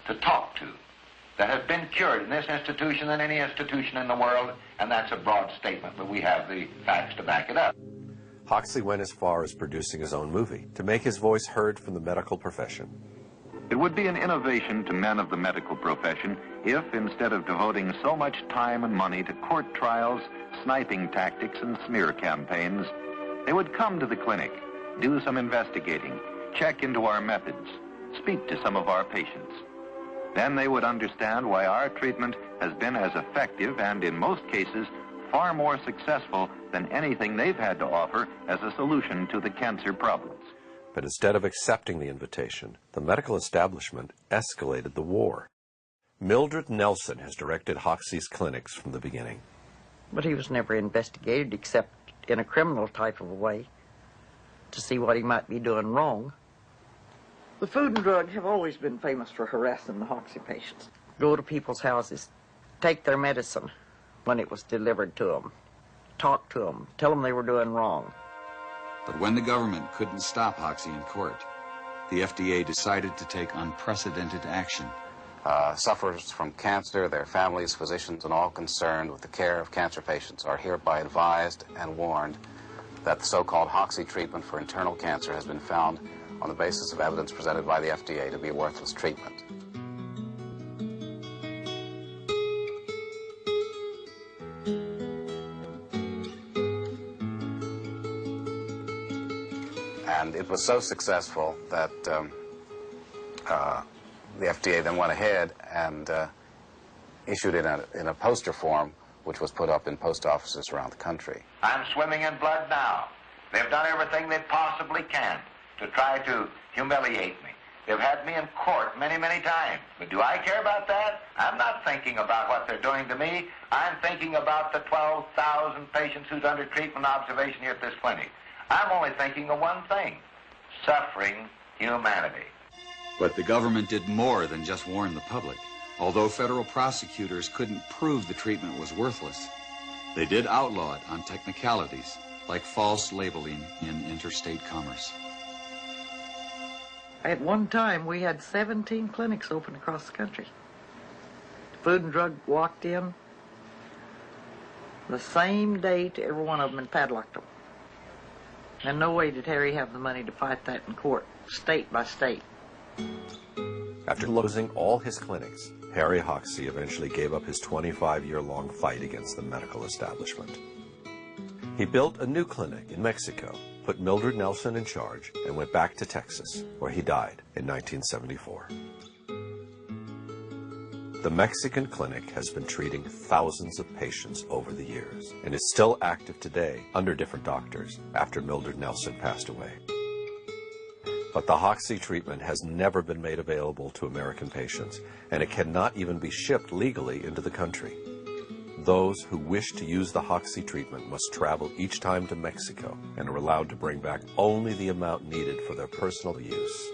to talk to that have been cured in this institution than any institution in the world, and that's a broad statement, but we have the facts to back it up. Hoxie went as far as producing his own movie to make his voice heard from the medical profession. It would be an innovation to men of the medical profession if, instead of devoting so much time and money to court trials, sniping tactics, and smear campaigns, they would come to the clinic, do some investigating, check into our methods, speak to some of our patients. Then they would understand why our treatment has been as effective and, in most cases, far more successful than anything they've had to offer as a solution to the cancer problems. But instead of accepting the invitation, the medical establishment escalated the war. Mildred Nelson has directed Hoxie's clinics from the beginning. But he was never investigated except in a criminal type of a way to see what he might be doing wrong. The Food and Drug have always been famous for harassing the Hoxie patients. Go to people's houses, take their medicine when it was delivered to them, talk to them, tell them they were doing wrong. But when the government couldn't stop Hoxie in court, the FDA decided to take unprecedented action. Sufferers from cancer, their families, physicians, and all concerned with the care of cancer patients are hereby advised and warned that the so-called Hoxie treatment for internal cancer has been found on the basis of evidence presented by the FDA to be a worthless treatment. And it was so successful that the FDA then went ahead and issued it in a poster form, which was put up in post offices around the country. I'm swimming in blood now. They've done everything they possibly can to try to humiliate me. They've had me in court many, many times. But do I care about that? I'm not thinking about what they're doing to me. I'm thinking about the 12,000 patients who's under treatment observation here at this clinic. I'm only thinking of one thing: suffering humanity. But the government did more than just warn the public. Although federal prosecutors couldn't prove the treatment was worthless, they did outlaw it on technicalities like false labeling in interstate commerce. At one time, we had 17 clinics open across the country. Food and Drug walked in the same day to every one of them and padlocked them. And no way did Harry have the money to fight that in court, state by state. After losing all his clinics, Harry Hoxie eventually gave up his 25-year-long fight against the medical establishment. He built a new clinic in Mexico, put Mildred Nelson in charge, and went back to Texas, where he died in 1974. The Mexican clinic has been treating thousands of patients over the years and is still active today under different doctors after Mildred Nelson passed away. But the Hoxie treatment has never been made available to American patients, and it cannot even be shipped legally into the country. Those who wish to use the Hoxie treatment must travel each time to Mexico and are allowed to bring back only the amount needed for their personal use.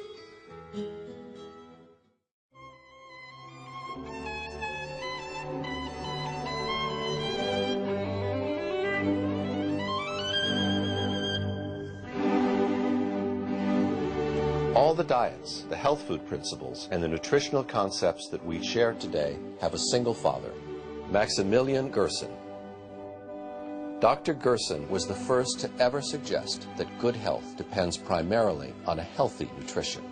All the diets, the health food principles, and the nutritional concepts that we share today have a single father, Maximilian Gerson. Dr. Gerson was the first to ever suggest that good health depends primarily on a healthy nutrition.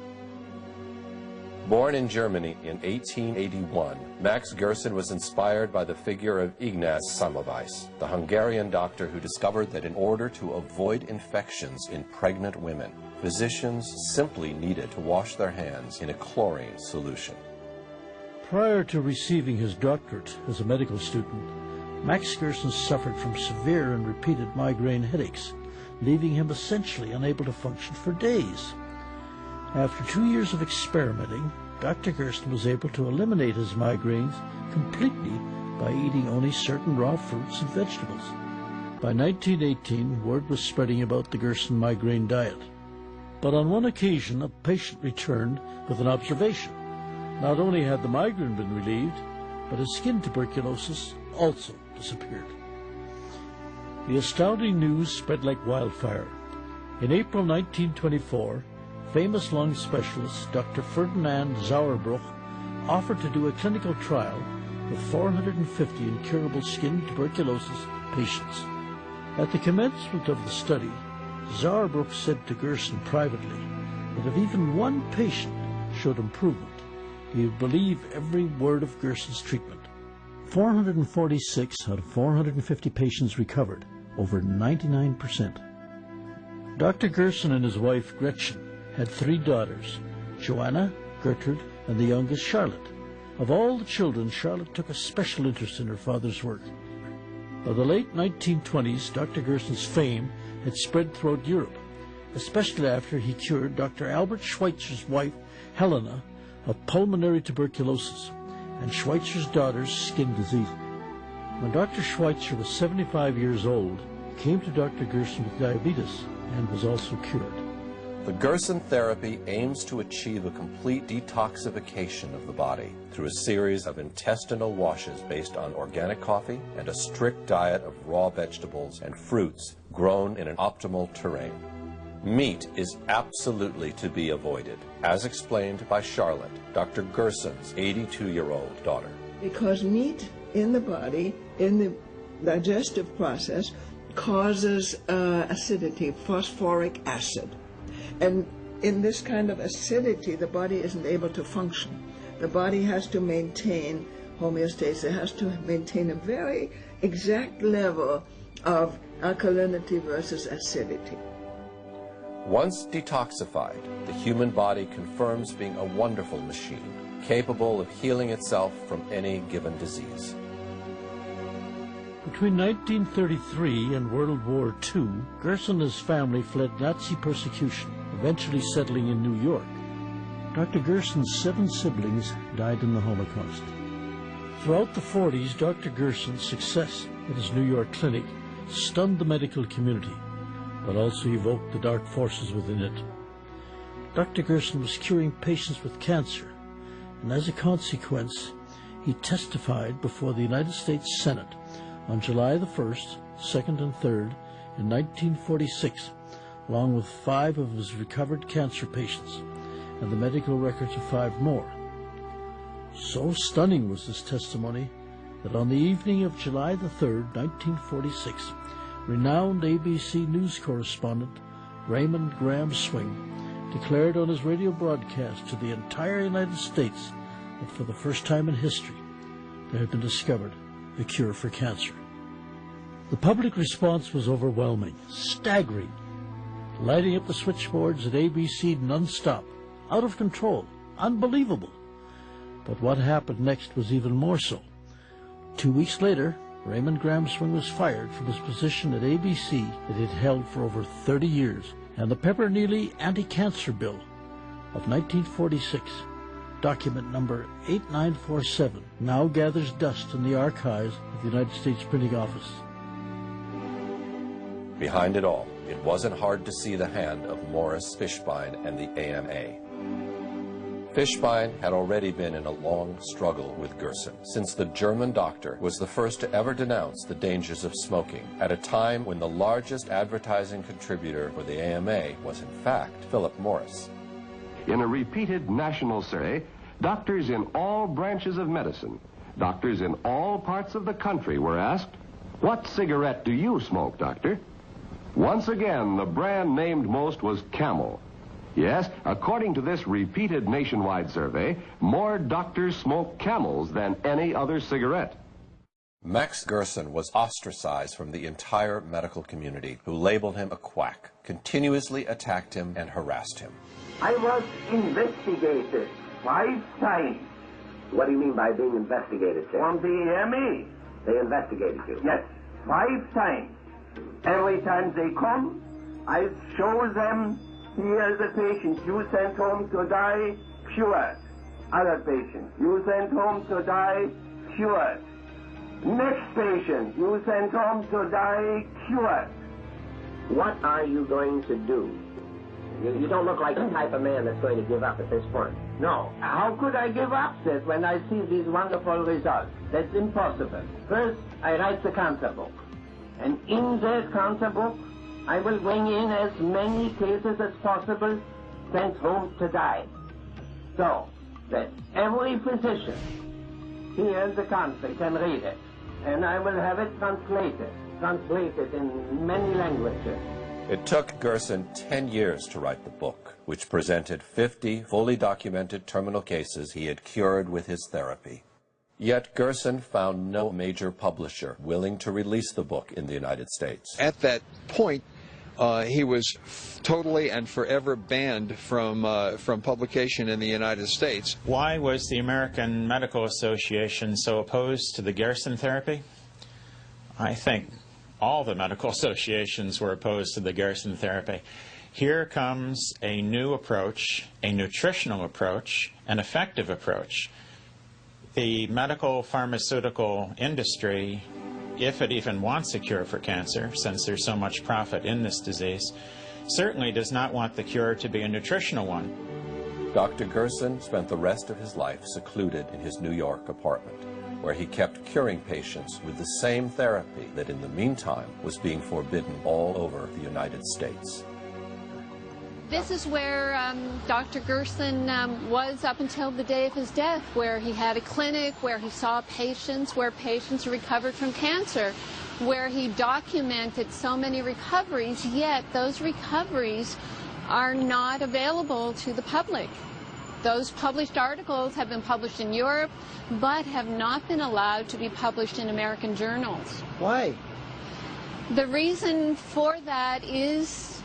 Born in Germany in 1881, Max Gerson was inspired by the figure of Ignaz Semmelweis, the Hungarian doctor who discovered that in order to avoid infections in pregnant women, physicians simply needed to wash their hands in a chlorine solution. Prior to receiving his doctorate as a medical student, Max Gerson suffered from severe and repeated migraine headaches, leaving him essentially unable to function for days. After 2 years of experimenting, Dr. Gerson was able to eliminate his migraines completely by eating only certain raw fruits and vegetables. By 1918, word was spreading about the Gerson migraine diet. But on one occasion, a patient returned with an observation. Not only had the migraine been relieved, but his skin tuberculosis also disappeared. The astounding news spread like wildfire. In April 1924, famous lung specialist Dr. Ferdinand Sauerbruch offered to do a clinical trial with 450 incurable skin tuberculosis patients. At the commencement of the study, Sauerbruch said to Gerson privately that if even one patient showed improvement, he would believe every word of Gerson's treatment. 446 out of 450 patients recovered, over 99%. Dr. Gerson and his wife Gretchen had 3 daughters, Joanna, Gertrude, and the youngest, Charlotte. Of all the children, Charlotte took a special interest in her father's work. By the late 1920s, Dr. Gerson's fame had spread throughout Europe, especially after he cured Dr. Albert Schweitzer's wife, Helena, of pulmonary tuberculosis and Schweitzer's daughter's skin disease. When Dr. Schweitzer was 75 years old, he came to Dr. Gerson with diabetes and was also cured. The Gerson therapy aims to achieve a complete detoxification of the body through a series of intestinal washes based on organic coffee and a strict diet of raw vegetables and fruits grown in an optimal terrain. Meat is absolutely to be avoided, as explained by Charlotte, Dr. Gerson's 82-year-old daughter. Because meat in the body, in the digestive process, causes acidity, phosphoric acid. And in this kind of acidity, the body isn't able to function. The body has to maintain homeostasis. It has to maintain a very exact level of alkalinity versus acidity. Once detoxified, the human body confirms being a wonderful machine, capable of healing itself from any given disease. Between 1933 and World War II, Gerson and his family fled Nazi persecution, eventually settling in New York. Dr. Gerson's 7 siblings died in the Holocaust. Throughout the 40s, Dr. Gerson's success at his New York clinic stunned the medical community, but also evoked the dark forces within it. Dr. Gerson was curing patients with cancer, and as a consequence, he testified before the United States Senate on July the 1st, 2nd, and 3rd in 1946, along with 5 of his recovered cancer patients and the medical records of 5 more. So stunning was this testimony that on the evening of July the 3rd, 1946, renowned ABC News correspondent Raymond Graham Swing declared on his radio broadcast to the entire United States that for the first time in history there had been discovered a cure for cancer. The public response was overwhelming, staggering, lighting up the switchboards at ABC non-stop, out of control, unbelievable. But what happened next was even more so. 2 weeks later, Raymond Graham Swing was fired from his position at ABC that he had held for over 30 years, and the Pepper-Neely Anti-Cancer Bill of 1946, document number 8947, now gathers dust in the archives of the United States Printing Office. Behind it all, it wasn't hard to see the hand of Morris Fishbein and the AMA. Fishbein had already been in a long struggle with Gerson, since the German doctor was the first to ever denounce the dangers of smoking, at a time when the largest advertising contributor for the AMA was in fact Philip Morris. In a repeated national survey, doctors in all branches of medicine, doctors in all parts of the country were asked, "What cigarette do you smoke, doctor?" Once again, the brand named most was Camel. Yes, according to this repeated nationwide survey, more doctors smoke Camels than any other cigarette. Max Gerson was ostracized from the entire medical community, who labeled him a quack, continuously attacked him and harassed him. I was investigated 5 times. What do you mean by being investigated, sir? From the AMA. They investigated you? Yes, 5 times. Every time they come, I show them Here is a patient you sent home to die, cured. Other patient you sent home to die, cured. Next patient you sent home to die, cured. What are you going to do? You don't look like the type of man that's going to give up at this point. No. How could I give up, Seth, when I see these wonderful results? That's impossible. First, I write the cancer book. And in that cancer book, I will bring in as many cases as possible sent home to die. So that every physician here in the country can read it. And I will have it translated in many languages. It took Gerson 10 years to write the book, which presented 50 fully documented terminal cases he had cured with his therapy. Yet Gerson found no major publisher willing to release the book in the United States. At that point, he was totally and forever banned from publication in the United States. Why was the American Medical Association so opposed to the Gerson therapy? I think all the medical associations were opposed to the Gerson therapy. Here comes a new approach, a nutritional approach, an effective approach. The medical pharmaceutical industry, if it even wants a cure for cancer, since there's so much profit in this disease, certainly does not want the cure to be a nutritional one. Dr. Gerson spent the rest of his life secluded in his New York apartment, where he kept curing patients with the same therapy that in the meantime was being forbidden all over the United States. This is where Dr. Gerson was up until the day of his death, where he had a clinic, where he saw patients, where patients recovered from cancer, where he documented so many recoveries, yet those recoveries are not available to the public. Those published articles have been published in Europe, but have not been allowed to be published in American journals. Why? The reason for that is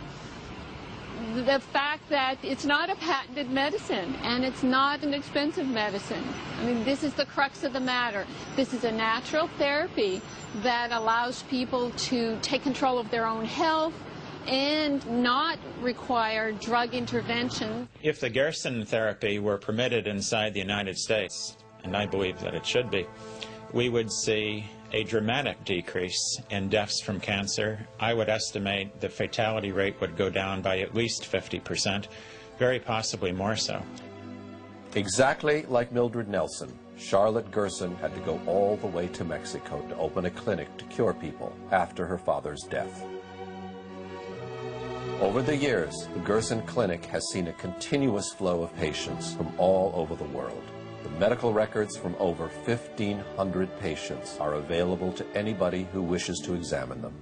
the fact that it's not a patented medicine, and it's not an expensive medicine. I mean, this is the crux of the matter. This is a natural therapy that allows people to take control of their own health and not require drug intervention. If the Gerson therapy were permitted inside the United States, and I believe that it should be, we would see a dramatic decrease in deaths from cancer. I would estimate the fatality rate would go down by at least 50%, very possibly more so. Exactly like Mildred Nelson, Charlotte Gerson had to go all the way to Mexico to open a clinic to cure people after her father's death. Over the years, the Gerson Clinic has seen a continuous flow of patients from all over the world. The medical records from over 1,500 patients are available to anybody who wishes to examine them.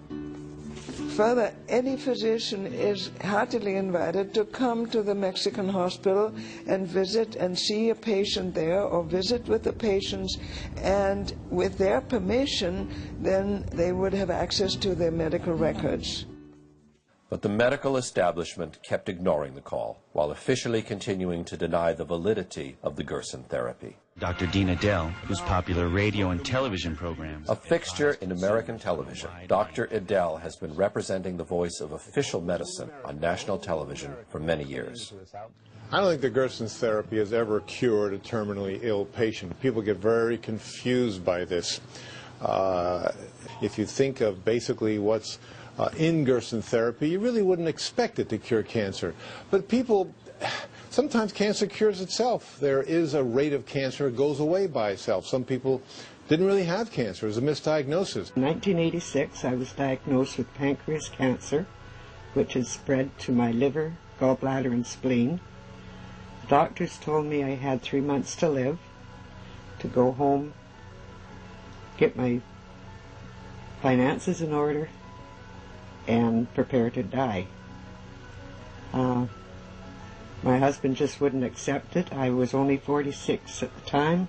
Further, any physician is heartily invited to come to the Mexican hospital and visit and see a patient there, or visit with the patients, and with their permission, then they would have access to their medical records. But the medical establishment kept ignoring the call, while officially continuing to deny the validity of the Gerson therapy. Dr. Dean Edell, whose popular radio and television programs... A fixture in American television, Dr. Edell has been representing the voice of official medicine on national television for many years. I don't think the Gerson's therapy has ever cured a terminally ill patient. People get very confused by this. If you think of basically what's in Gerson therapy, you really wouldn't expect it to cure cancer. But people, sometimes cancer cures itself. There is a rate of cancer that goes away by itself. Some people didn't really have cancer. It was a misdiagnosis. In 1986, I was diagnosed with pancreas cancer, which has spread to my liver, gallbladder, and spleen. The doctors told me I had 3 months to live, to go home, get my finances in order, and prepare to die. My husband just wouldn't accept it. I was only 46 at the time,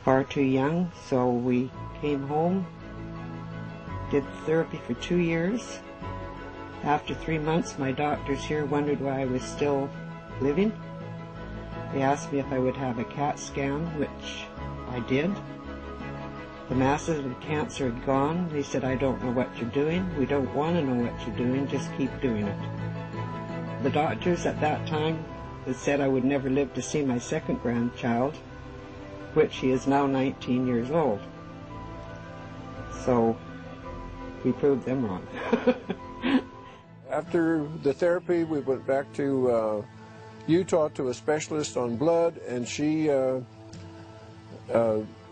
far too young, so we came home, did therapy for 2 years. After 3 months, my doctors here wondered why I was still living. They asked me if I would have a CAT scan, which I did. The masses of the cancer had gone. They said, "I don't know what you're doing. We don't want to know what you're doing. Just keep doing it." The doctors at that time had said I would never live to see my second grandchild, which he is now 19 years old. So we proved them wrong. After the therapy, we went back to Utah to a specialist on blood, and she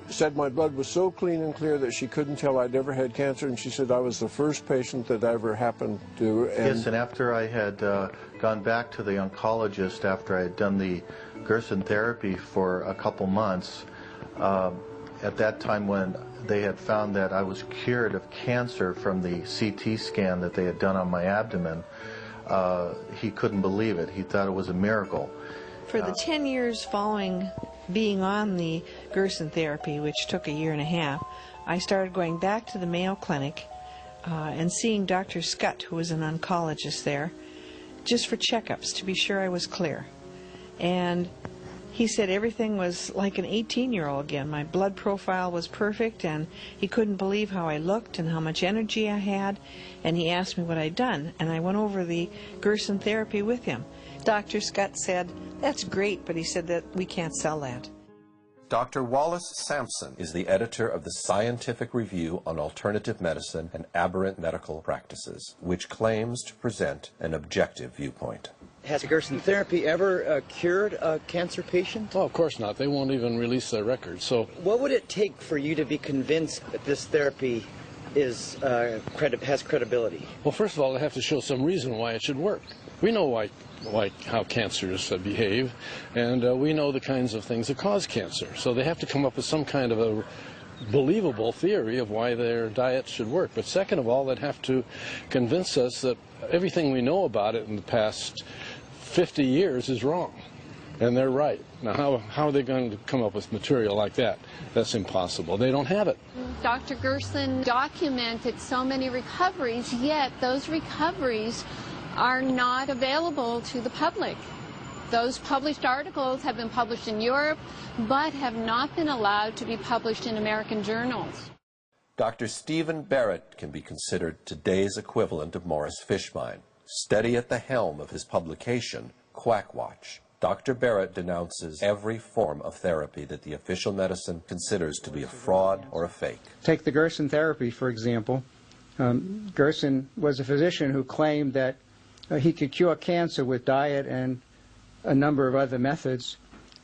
said my blood was so clean and clear that she couldn't tell I'd ever had cancer, and she said I was the first patient that ever happened to. Yes, and after I had gone back to the oncologist after I had done the Gerson therapy for a couple months, at that time when they had found that I was cured of cancer from the CT scan that they had done on my abdomen, he couldn't believe it. He thought it was a miracle. For the 10 years following being on the Gerson therapy, which took a year and a half, I started going back to the Mayo Clinic and seeing Dr. Scott, who was an oncologist there, just for checkups to be sure I was clear. And he said everything was like an 18-year-old again. My blood profile was perfect, and he couldn't believe how I looked and how much energy I had, and he asked me what I'd done, and I went over the Gerson therapy with him. Dr. Scott said, "That's great," but he said that we can't sell that. Dr. Wallace Sampson is the editor of the Scientific Review on Alternative Medicine and Aberrant Medical Practices, which claims to present an objective viewpoint. Has Gerson therapy ever cured a cancer patient? Oh, of course not. They won't even release their records. So, what would it take for you to be convinced that this therapy is has credibility? Well, first of all, they have to show some reason why it should work. We know how cancers behave, and we know the kinds of things that cause cancer. So they have to come up with some kind of a believable theory of why their diet should work. But second of all, they'd have to convince us that everything we know about it in the past 50 years is wrong, and they're right. Now, how are they going to come up with material like that? That's impossible. They don't have it. Dr. Gerson documented so many recoveries, yet those recoveries are not available to the public. Those published articles have been published in Europe, but have not been allowed to be published in American journals. Dr. Stephen Barrett can be considered today's equivalent of Morris Fishbein. Steady at the helm of his publication, Quackwatch, Dr. Barrett denounces every form of therapy that the official medicine considers to be a fraud or a fake. Take the Gerson therapy, for example. Gerson was a physician who claimed that he could cure cancer with diet and a number of other methods.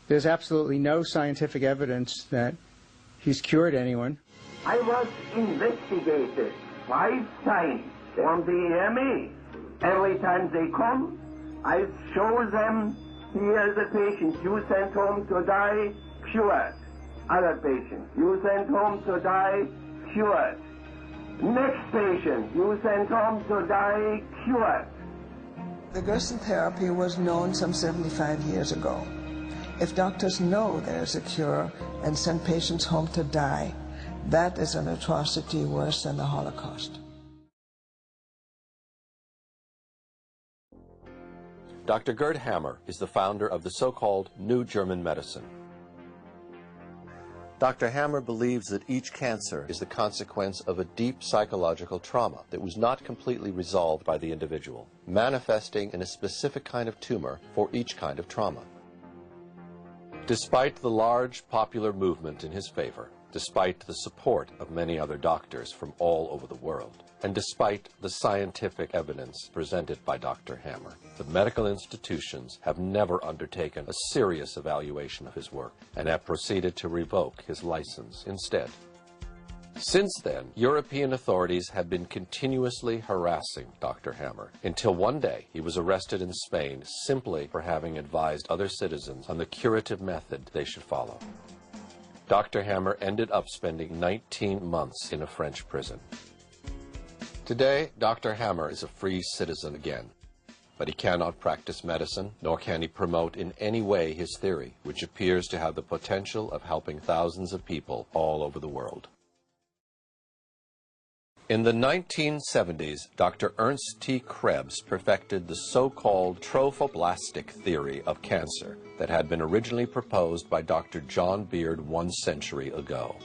There's absolutely no scientific evidence that he's cured anyone. I was investigated 5 times on the MA. Every time they come, I show them, here the patient you sent home to die, cured. Other patient, you sent home to die, cured. Next patient, you sent home to die, cured. The Gerson therapy was known some 75 years ago. If doctors know there's a cure and send patients home to die, that is an atrocity worse than the Holocaust. Dr. Gerd Hammer is the founder of the so-called New German Medicine. Dr. Hammer believes that each cancer is the consequence of a deep psychological trauma that was not completely resolved by the individual, manifesting in a specific kind of tumor for each kind of trauma. Despite the large popular movement in his favor, despite the support of many other doctors from all over the world, and despite the scientific evidence presented by Dr. Hammer, the medical institutions have never undertaken a serious evaluation of his work and have proceeded to revoke his license instead. Since then, European authorities have been continuously harassing Dr. Hammer until one day he was arrested in Spain simply for having advised other citizens on the curative method they should follow. Dr. Hammer ended up spending 19 months in a French prison. Today, Dr. Hammer is a free citizen again, but he cannot practice medicine, nor can he promote in any way his theory, which appears to have the potential of helping thousands of people all over the world. In the 1970s, Dr. Ernst T. Krebs perfected the so-called trophoblastic theory of cancer that had been originally proposed by Dr. John Beard 1 century ago.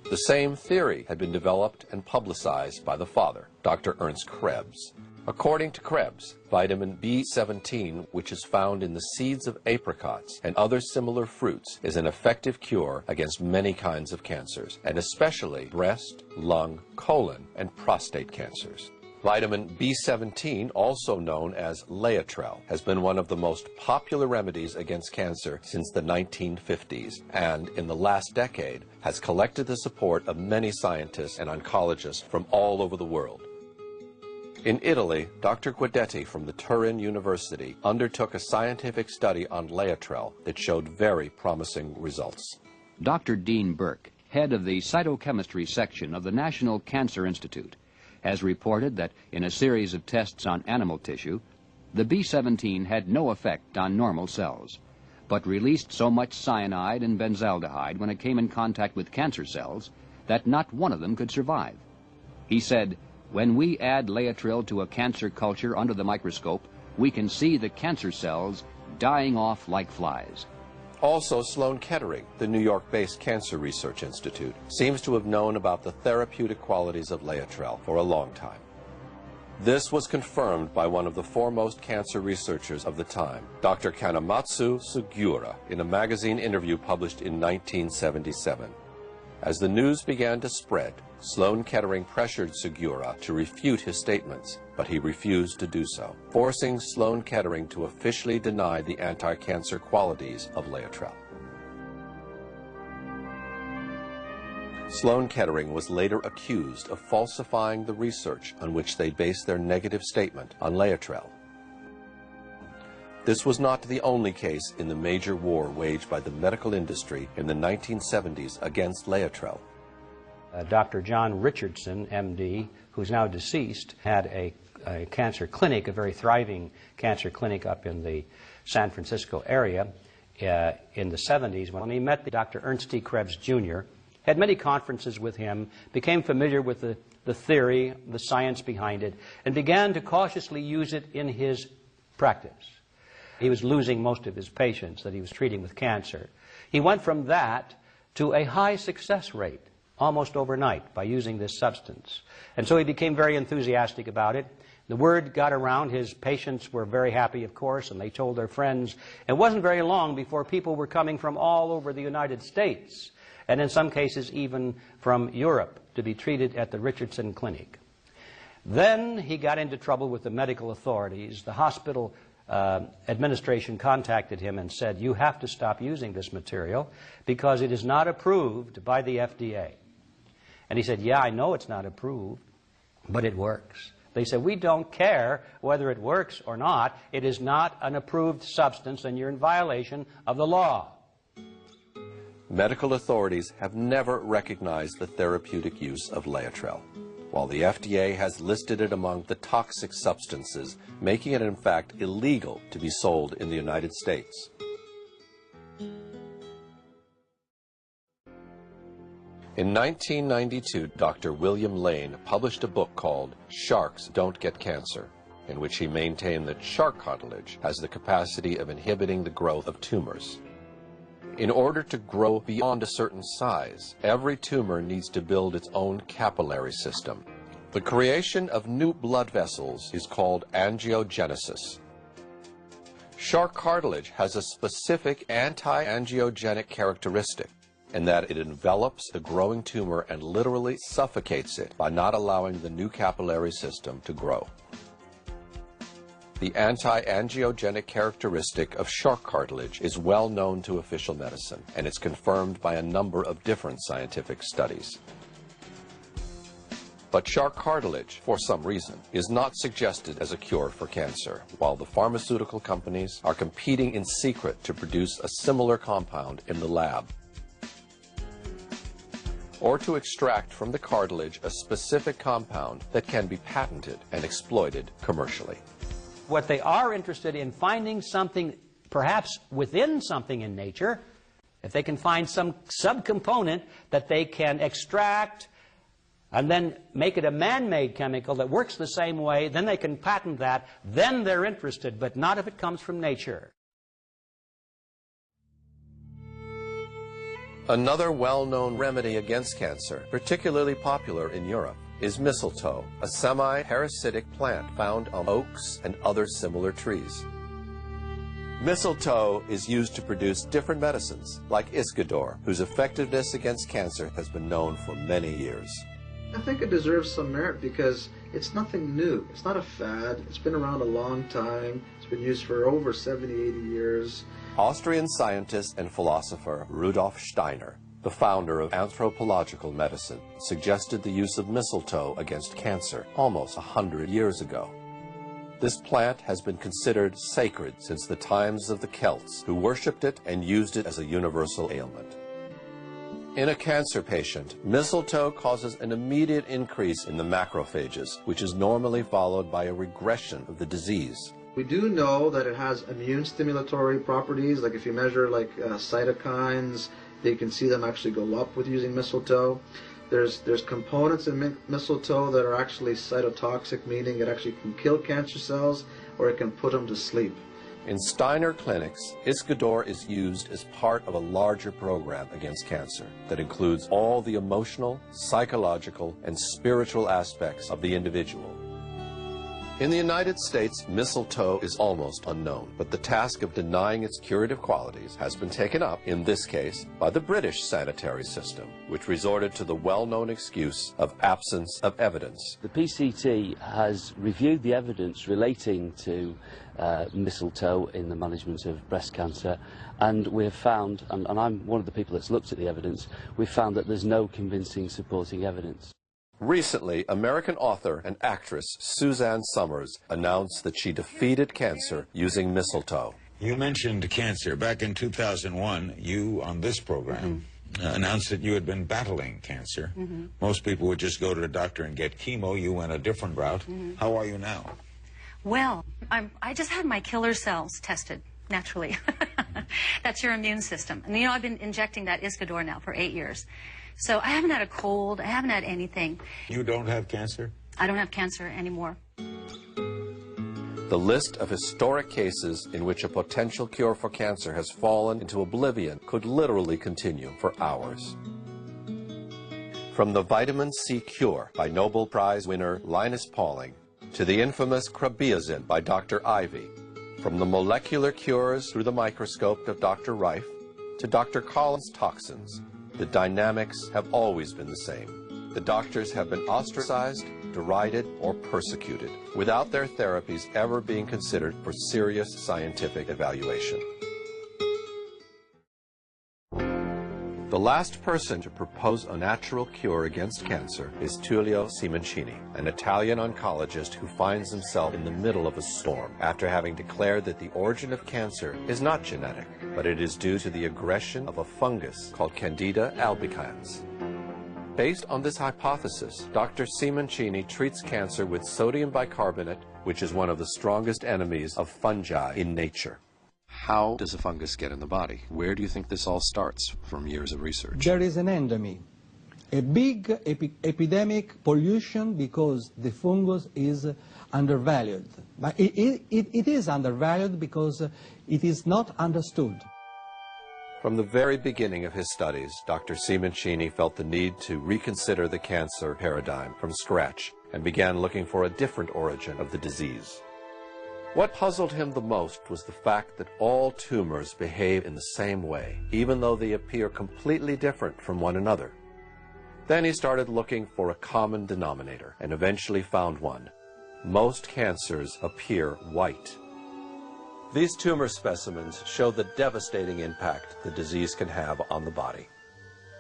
The same theory had been developed and publicized by the father, Dr. Ernst Krebs. According to Krebs, vitamin B17, which is found in the seeds of apricots and other similar fruits, is an effective cure against many kinds of cancers, and especially breast, lung, colon, and prostate cancers. Vitamin B17, also known as Laetrile, has been one of the most popular remedies against cancer since the 1950s, and in the last decade has collected the support of many scientists and oncologists from all over the world. In Italy, Dr. Guidetti from the Turin University undertook a scientific study on Laetrile that showed very promising results. Dr. Dean Burke, head of the cytochemistry section of the National Cancer Institute, has reported that in a series of tests on animal tissue, the B17 had no effect on normal cells, but released so much cyanide and benzaldehyde when it came in contact with cancer cells that not one of them could survive. He said, "When we add Laetrile to a cancer culture under the microscope, we can see the cancer cells dying off like flies." Also, Sloan Kettering, the New York-based Cancer Research Institute, seems to have known about the therapeutic qualities of Laetrile for a long time. This was confirmed by one of the foremost cancer researchers of the time, Dr. Kanematsu Sugiura, in a magazine interview published in 1977. As the news began to spread, Sloan Kettering pressured Sugiura to refute his statements, but he refused to do so, forcing Sloan Kettering to officially deny the anti-cancer qualities of Laetrile. Sloan Kettering was later accused of falsifying the research on which they based their negative statement on Laetrile. This was not the only case in the major war waged by the medical industry in the 1970s against Laetrile. Dr. John Richardson, MD, who's now deceased, had a cancer clinic, a very thriving cancer clinic up in the San Francisco area in the 70s when he met Dr. Ernst T. Krebs, Jr., had many conferences with him, became familiar with the theory, the science behind it, and began to cautiously use it in his practice. He was losing most of his patients that he was treating with cancer. He went from that to a high success rate almost overnight by using this substance. And so he became very enthusiastic about it. The word got around. His patients were very happy, of course, and they told their friends. It wasn't very long before people were coming from all over the United States, and in some cases even from Europe, to be treated at the Richardson Clinic. Then he got into trouble with the medical authorities. The hospital administration contacted him and said, "You have to stop using this material because it is not approved by the FDA." And he said, "Yeah, I know it's not approved, but it works." They said, "We don't care whether it works or not. It is not an approved substance and you're in violation of the law." Medical authorities have never recognized the therapeutic use of Laetrile, while the FDA has listed it among the toxic substances, making it in fact illegal to be sold in the United States. In 1992, Dr. William Lane published a book called Sharks Don't Get Cancer, in which he maintained that shark cartilage has the capacity of inhibiting the growth of tumors. In order to grow beyond a certain size, every tumor needs to build its own capillary system. The creation of new blood vessels is called angiogenesis. Shark cartilage has a specific anti-angiogenic characteristic in that it envelops the growing tumor and literally suffocates it by not allowing the new capillary system to grow. The anti-angiogenic characteristic of shark cartilage is well known to official medicine, and it's confirmed by a number of different scientific studies. But shark cartilage, for some reason, is not suggested as a cure for cancer, while the pharmaceutical companies are competing in secret to produce a similar compound in the lab, or to extract from the cartilage a specific compound that can be patented and exploited commercially. What they are interested in finding something, perhaps within something in nature, if they can find some subcomponent that they can extract and then make it a man-made chemical that works the same way, then they can patent that, then they're interested, but not if it comes from nature. Another well-known remedy against cancer, particularly popular in Europe, is mistletoe, a semi-parasitic plant found on oaks and other similar trees. Mistletoe is used to produce different medicines, like Iscador, whose effectiveness against cancer has been known for many years. I think it deserves some merit because it's nothing new. It's not a fad. It's been around a long time. It's been used for over 70, 80 years. Austrian scientist and philosopher Rudolf Steiner, the founder of anthropological medicine, suggested the use of mistletoe against cancer almost 100 years ago. This plant has been considered sacred since the times of the Celts, who worshipped it and used it as a universal ailment. In a cancer patient, mistletoe causes an immediate increase in the macrophages, which is normally followed by a regression of the disease. We do know that it has immune stimulatory properties, like if you measure cytokines, you can see them actually go up with using mistletoe. There's components in mistletoe that are actually cytotoxic, meaning it actually can kill cancer cells or it can put them to sleep. In Steiner clinics, Iscador is used as part of a larger program against cancer that includes all the emotional, psychological, and spiritual aspects of the individual. In the United States, mistletoe is almost unknown, but the task of denying its curative qualities has been taken up, in this case, by the British sanitary system, which resorted to the well-known excuse of absence of evidence. The PCT has reviewed the evidence relating to mistletoe in the management of breast cancer, and we have found, and I'm one of the people that's looked at the evidence, we've found that there's no convincing supporting evidence. Recently, American author and actress Suzanne Summers announced that she defeated cancer using mistletoe. You mentioned cancer. Back in 2001, you, on this program, announced that you had been battling cancer. Most people would just go to the doctor and get chemo. You went a different route. How are you now? Well, I just had my killer cells tested, naturally. That's your immune system. And, you know, I've been injecting that Iscador now for 8 years. So I haven't had a cold, I haven't had anything. You don't have cancer? I don't have cancer anymore. The list of historic cases in which a potential cure for cancer has fallen into oblivion could literally continue for hours. From the vitamin C cure by Nobel Prize winner Linus Pauling to the infamous Krabiazin by Dr. Ivy, from the molecular cures through the microscope of Dr. Rife to Dr. Collins' toxins, the dynamics have always been the same. The doctors have been ostracized, derided, or persecuted, without their therapies ever being considered for serious scientific evaluation. The last person to propose a natural cure against cancer is Tullio Simoncini, an Italian oncologist who finds himself in the middle of a storm after having declared that the origin of cancer is not genetic, but it is due to the aggression of a fungus called Candida albicans. Based on this hypothesis, Dr. Simoncini treats cancer with sodium bicarbonate, which is one of the strongest enemies of fungi in nature. How does a fungus get in the body? Where do you think this all starts from years of research? There is an endemy, a big epidemic pollution because the fungus is undervalued. But it is undervalued because it is not understood. From the very beginning of his studies, Dr. Simoncini felt the need to reconsider the cancer paradigm from scratch and began looking for a different origin of the disease. What puzzled him the most was the fact that all tumors behave in the same way, even though they appear completely different from one another. Then he started looking for a common denominator and eventually found one. Most cancers appear white. These tumor specimens show the devastating impact the disease can have on the body.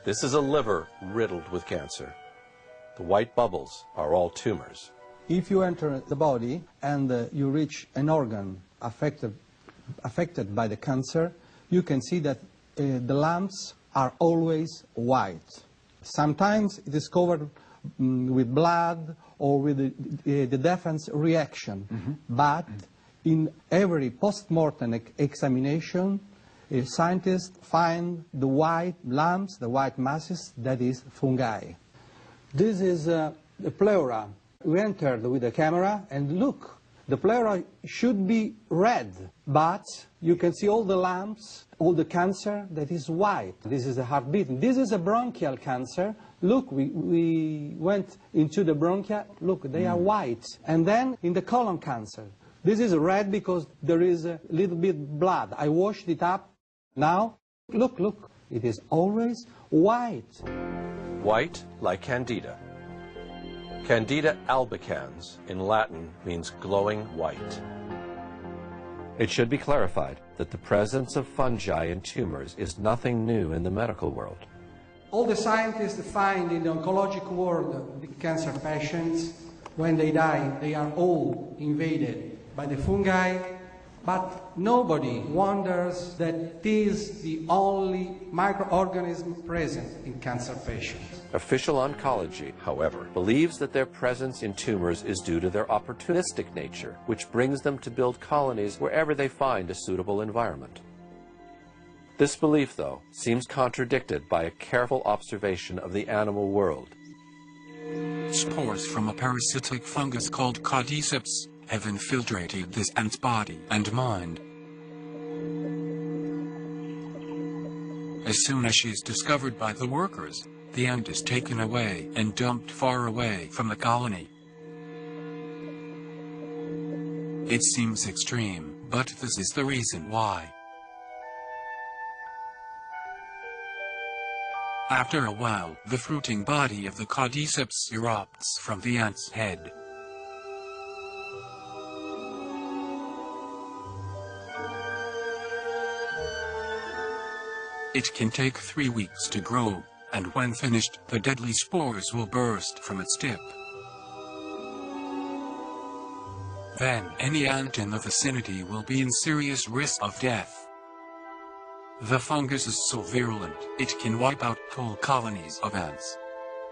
This is a liver riddled with cancer. The white bubbles are all tumors. If you enter the body and you reach an organ affected by the cancer, you can see that the lumps are always white. Sometimes it is covered with blood or with the defense reaction, but in every post-mortem examination, scientists find the white lumps, the white masses, that is fungi. This is the pleura. We entered with the camera and look, the pleura should be red, but you can see all the lumps, all the cancer that is white. This is a heart beating. This is a bronchial cancer Look, we went into the bronchia. Look, they are white. And then in the colon cancer, this is red because there is a little bit blood. I washed it up. Now, look, it is always white. White like Candida. Candida albicans in Latin means glowing white. It should be clarified that the presence of fungi in tumors is nothing new in the medical world. All the scientists find in the oncologic world the cancer patients, when they die, they are all invaded by the fungi, but nobody wonders that it is the only microorganism present in cancer patients. Official oncology, however, believes that their presence in tumors is due to their opportunistic nature, which brings them to build colonies wherever they find a suitable environment. This belief, though, seems contradicted by a careful observation of the animal world. Spores from a parasitic fungus called cordyceps have infiltrated this ant's body and mind. As soon as she is discovered by the workers, the ant is taken away and dumped far away from the colony. It seems extreme, but this is the reason why. After a while, the fruiting body of the cordyceps erupts from the ant's head. It can take 3 weeks to grow, and when finished, the deadly spores will burst from its tip. Then, any ant in the vicinity will be in serious risk of death. The fungus is so virulent, it can wipe out whole colonies of ants.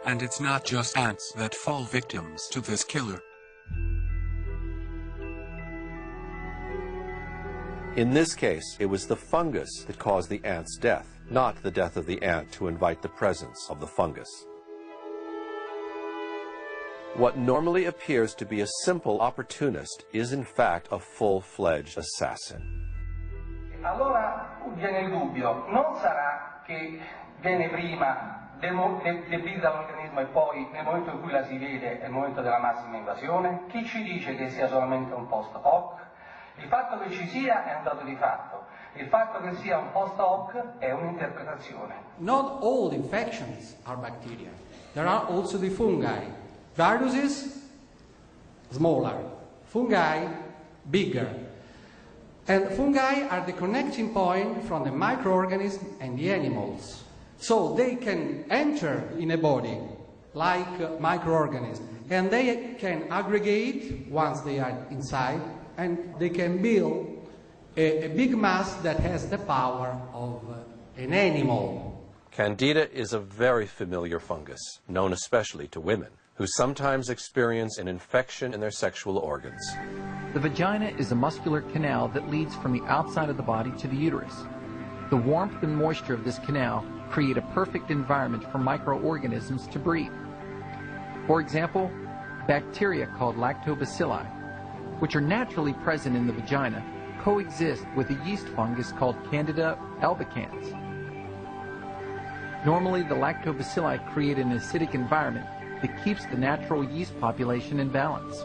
And it's not just ants that fall victims to this killer. In this case, it was the fungus that caused the ant's death, not the death of the ant to invite the presence of the fungus. What normally appears to be a simple opportunist is in fact a full-fledged assassin. Allora viene il dubbio, non sarà che viene prima debilita l'organismo e poi nel momento in cui la si vede è il momento della massima invasione? Chi ci dice che sia solamente un post hoc? Il fatto che ci sia è un dato di fatto, il fatto che sia un post hoc è un'interpretazione. Not all infections are bacteria. There are also the fungi. Viruses, smaller. Fungi, bigger. And fungi are the connecting point from the microorganism and the animals. So they can enter in a body like microorganisms, and they can aggregate once they are inside, and they can build a big mass that has the power of an animal. Candida is a very familiar fungus, known especially to women, who sometimes experience an infection in their sexual organs. The vagina is a muscular canal that leads from the outside of the body to the uterus. The warmth and moisture of this canal create a perfect environment for microorganisms to breed. For example, bacteria called lactobacilli, which are naturally present in the vagina, coexist with a yeast fungus called Candida albicans. Normally, the lactobacilli create an acidic environment that keeps the natural yeast population in balance.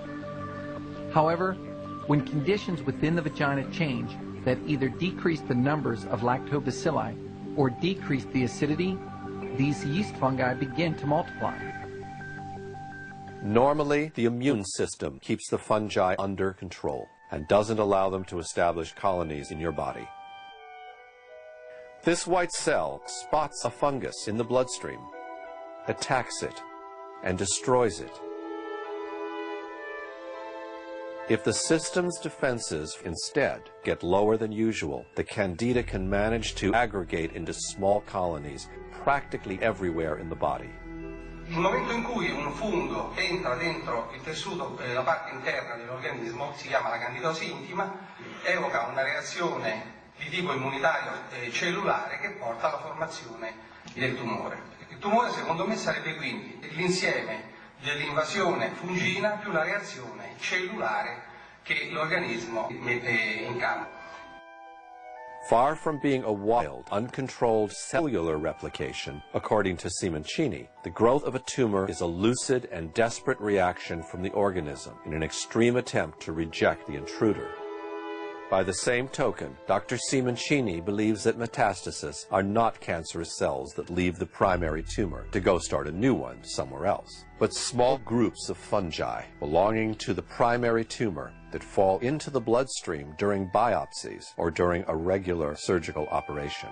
However, when conditions within the vagina change that either decrease the numbers of lactobacilli or decrease the acidity, these yeast fungi begin to multiply. Normally, the immune system keeps the fungi under control and doesn't allow them to establish colonies in your body. This white cell spots a fungus in the bloodstream, attacks it, and destroys it. If the system's defenses instead get lower than usual, the Candida can manage to aggregate into small colonies practically everywhere in the body. Il momento in cui un fungo entra dentro il tessuto, la parte interna dell'organismo, si chiama la candidosi intima, evoca una reazione di tipo immunitario cellulare che porta alla formazione del tumore. Il tumore, secondo me, sarebbe quindi l'insieme dell'invasione fungina più la reazione cellulare che l'organismo mette in campo. Far from being a wild, uncontrolled cellular replication, according to Simoncini, the growth of a tumor is a lucid and desperate reaction from the organism in an extreme attempt to reject the intruder. By the same token, Dr. Simoncini believes that metastases are not cancerous cells that leave the primary tumor to go start a new one somewhere else, but small groups of fungi belonging to the primary tumor that fall into the bloodstream during biopsies or during a regular surgical operation.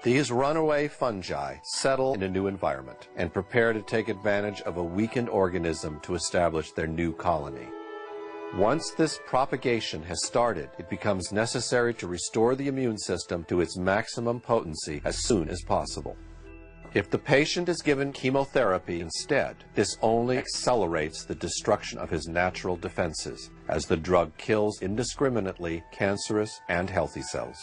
These runaway fungi settle in a new environment and prepare to take advantage of a weakened organism to establish their new colony. Once this propagation has started, it becomes necessary to restore the immune system to its maximum potency as soon as possible. If the patient is given chemotherapy instead, this only accelerates the destruction of his natural defenses, as the drug kills indiscriminately cancerous and healthy cells.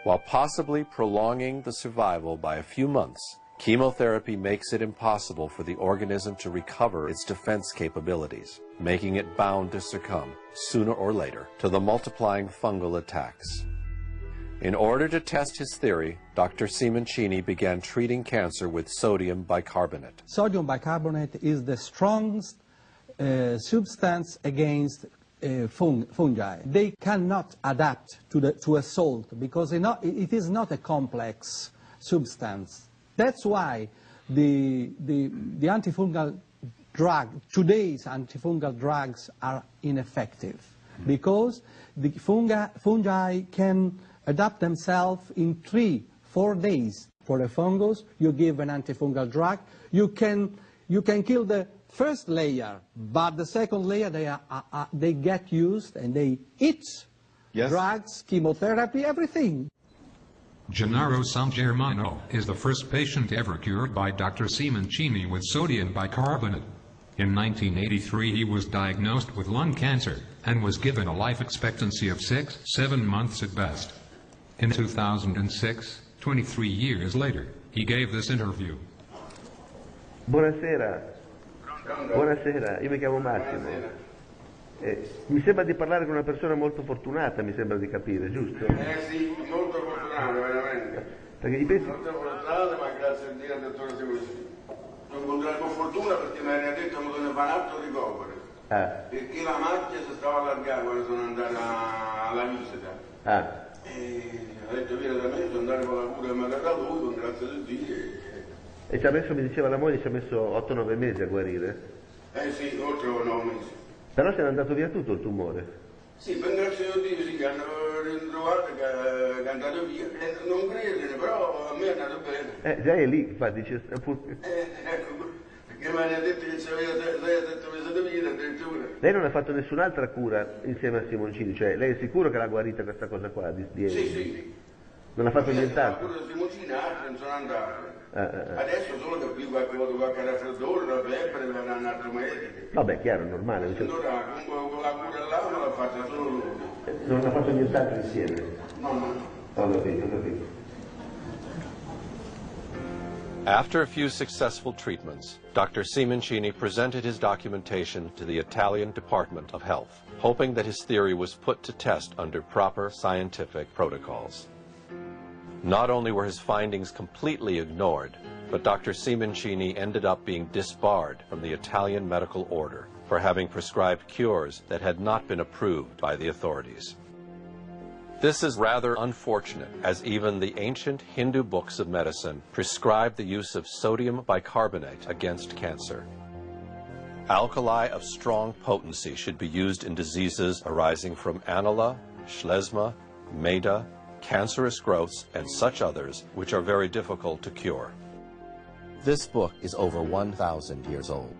While possibly prolonging the survival by a few months, chemotherapy makes it impossible for the organism to recover its defense capabilities, making it bound to succumb, sooner or later, to the multiplying fungal attacks. In order to test his theory, Dr. Simoncini began treating cancer with sodium bicarbonate. Sodium bicarbonate is the strongest substance against fungi. They cannot adapt to a salt because it is not a complex substance. That's why the antifungal today's antifungal drugs are ineffective, because the fungi can adapt themselves in 3-4 days. For a fungus, you give an antifungal drug, you can kill the first layer, but the second layer they get used and they eat drugs, chemotherapy, everything. Gennaro Sangermano is the first patient ever cured by Dr. Simoncini with sodium bicarbonate. In 1983 he was diagnosed with lung cancer and was given a life expectancy of 6-7 months at best. In 2006, 23 years later, he gave this interview. Buonasera. Buonasera, io mi chiamo Massimo. Mi sembra di parlare con una persona molto fortunata, mi sembra di capire, giusto? Sì, molto fortunato, veramente. Perché i pesi... Molto fortunato, ma grazie a Dio, dottore Simoncini. Ho incontrato con fortuna perché mi aveva detto che mi doveva fare un atto ricovero. Perché la macchia si stava allargando quando sono andato alla visita. E ha detto vieni da me, sono andato con la cura che mi ha dato lui, con grazia di Dio. E ci ha messo, mi diceva la moglie, ci ha messo 8-9 mesi a guarire? Sì, oltre 9 mesi. Però se n'è andato via tutto il tumore? Sì, per grazia di Dio, sì, che hanno ritrovato, che è andato via. Non credere, però a me è andato bene. Già è lì, infatti dice... Ecco, perché mi hanno detto che c'aveva 7 mesi di vita addirittura. Lei non ha fatto nessun'altra cura insieme a Simoncini, cioè lei è sicuro che l'ha guarita questa cosa qua? Sì. Non ha fatto nient'altro? La cura di Simoncini, altri non sono andati. Adesso solo che qui qualche raffreddore, la febbre, mi hanno andato mediche. Vabbè, chiaro, normale. Allora, comunque la cura là non l'ha fatta solo lui. Non ha fatto nient'altro insieme? No. Ho capito. After a few successful treatments, Dr. Simoncini presented his documentation to the Italian Department of Health, hoping that his theory was put to test under proper scientific protocols. Not only were his findings completely ignored, but Dr. Simoncini ended up being disbarred from the Italian medical order for having prescribed cures that had not been approved by the authorities. This is rather unfortunate, as even the ancient Hindu books of medicine prescribed the use of sodium bicarbonate against cancer. Alkali of strong potency should be used in diseases arising from anula, schlesma, maida, cancerous growths, and such others which are very difficult to cure. This book is over 1,000 years old.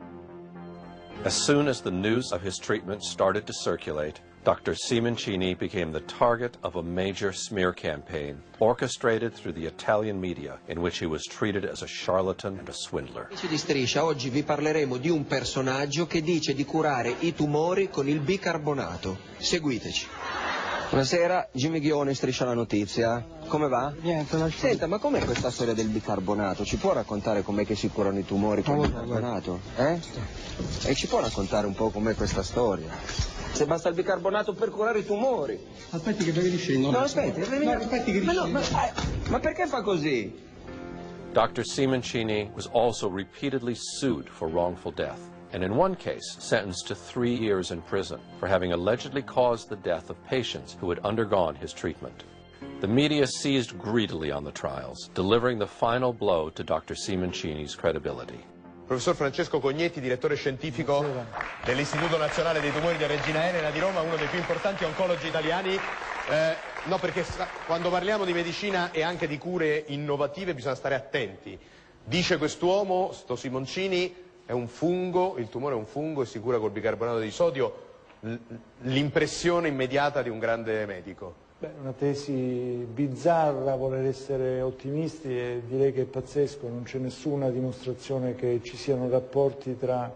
As soon as the news of his treatment started to circulate, Dr. Simoncini became the target of a major smear campaign orchestrated through the Italian media, in which he was treated as a charlatan and a swindler. Amici di Striscia, oggi vi parleremo di un personaggio che dice di curare i tumori con il bicarbonato. Seguiteci. Buonasera, Jimmy Ghione, Striscia la notizia. Come va? Niente, senta, ma com'è questa storia del bicarbonato? Ci può raccontare com'è che si curano i tumori con il bicarbonato? E ci può raccontare un po' com'è questa storia? Se basta il bicarbonato per curare i tumori. Aspetti che riscendono. No, aspetti che riscendono. Ma perché fa così? Dr. Simoncini was also repeatedly sued for wrongful death, and in one case sentenced to 3 years in prison for having allegedly caused the death of patients who had undergone his treatment. The media seized greedily on the trials, delivering the final blow to Dr. Simoncini's credibility. Professor Francesco Cognetti, direttore scientifico dell'Istituto Nazionale dei Tumori di Regina Elena di Roma, uno dei più importanti oncologi italiani. No, perché quando parliamo di medicina e anche di cure innovative bisogna stare attenti. Dice quest'uomo, sto Simoncini, è un fungo, il tumore è un fungo e si cura col bicarbonato di sodio. L'impressione immediata di un grande medico. Beh, una tesi bizzarra, voler essere ottimisti, e direi che è pazzesco, non c'è nessuna dimostrazione che ci siano rapporti tra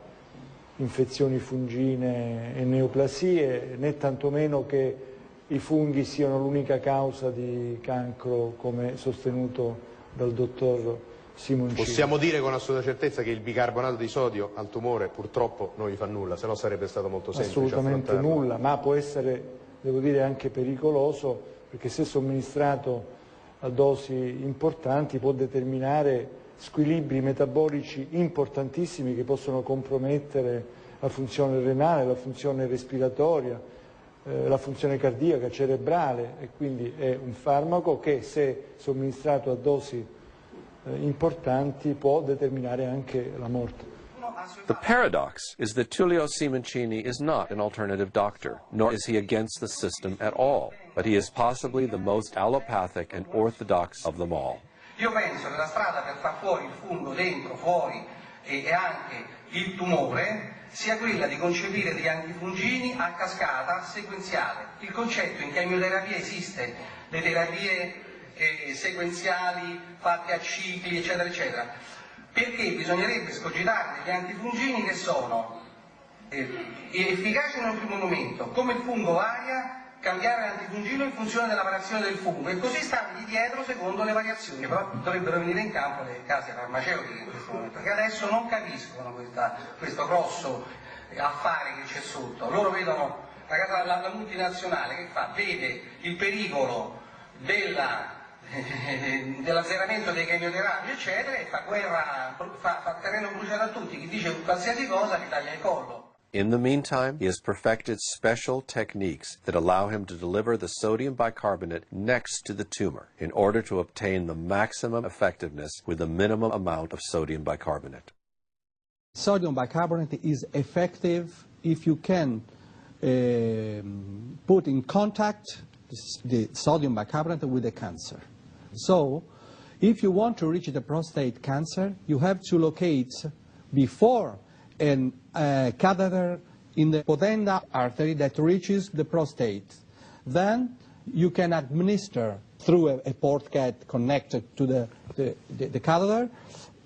infezioni fungine e neoplasie, né tantomeno che i funghi siano l'unica causa di cancro, come sostenuto dal dottor Simoncini. Possiamo dire con assoluta certezza che il bicarbonato di sodio al tumore purtroppo non gli fa nulla, se no sarebbe stato molto semplice. Assolutamente nulla, ma può essere, devo dire, anche pericoloso, perché se somministrato a dosi importanti può determinare squilibri metabolici importantissimi che possono compromettere la funzione renale, la funzione respiratoria, la funzione cardiaca, cerebrale, e quindi è un farmaco che, se somministrato a dosi importanti, può determinare anche la morte. The paradox is that Tullio Simoncini is not an alternative doctor, nor is he against the system at all, but he is possibly the most allopathic and orthodox of them all. Io penso che la strada per far fuori il fungo dentro, fuori e anche il tumore sia quella di concepire degli antifungini a cascata sequenziale. Il concetto in chemioterapia esiste, le terapie sequenziali fatte a cicli, eccetera, eccetera. Perché bisognerebbe scogitare degli antifungini che sono efficaci in un primo momento, come il fungo varia, cambiare l'antifungino in funzione della variazione del fungo e così stargli dietro secondo le variazioni, però dovrebbero venire in campo le case farmaceutiche in questo momento, che adesso non capiscono questo grosso affare che c'è sotto. Loro vedono la multinazionale che fa, vede il pericolo dell'azzeramento dei chemioterapi eccetera e fa guerra, fa terreno bruciato a tutti, chi dice qualsiasi cosa gli taglia il collo. In the meantime, he has perfected special techniques that allow him to deliver the sodium bicarbonate next to the tumor in order to obtain the maximum effectiveness with the minimum amount of sodium bicarbonate. Sodium bicarbonate is effective if you can put in contact the sodium bicarbonate with the cancer. So, if you want to reach the prostate cancer, you have to locate before a catheter in the potenda artery that reaches the prostate. Then you can administer through a port cat connected to the catheter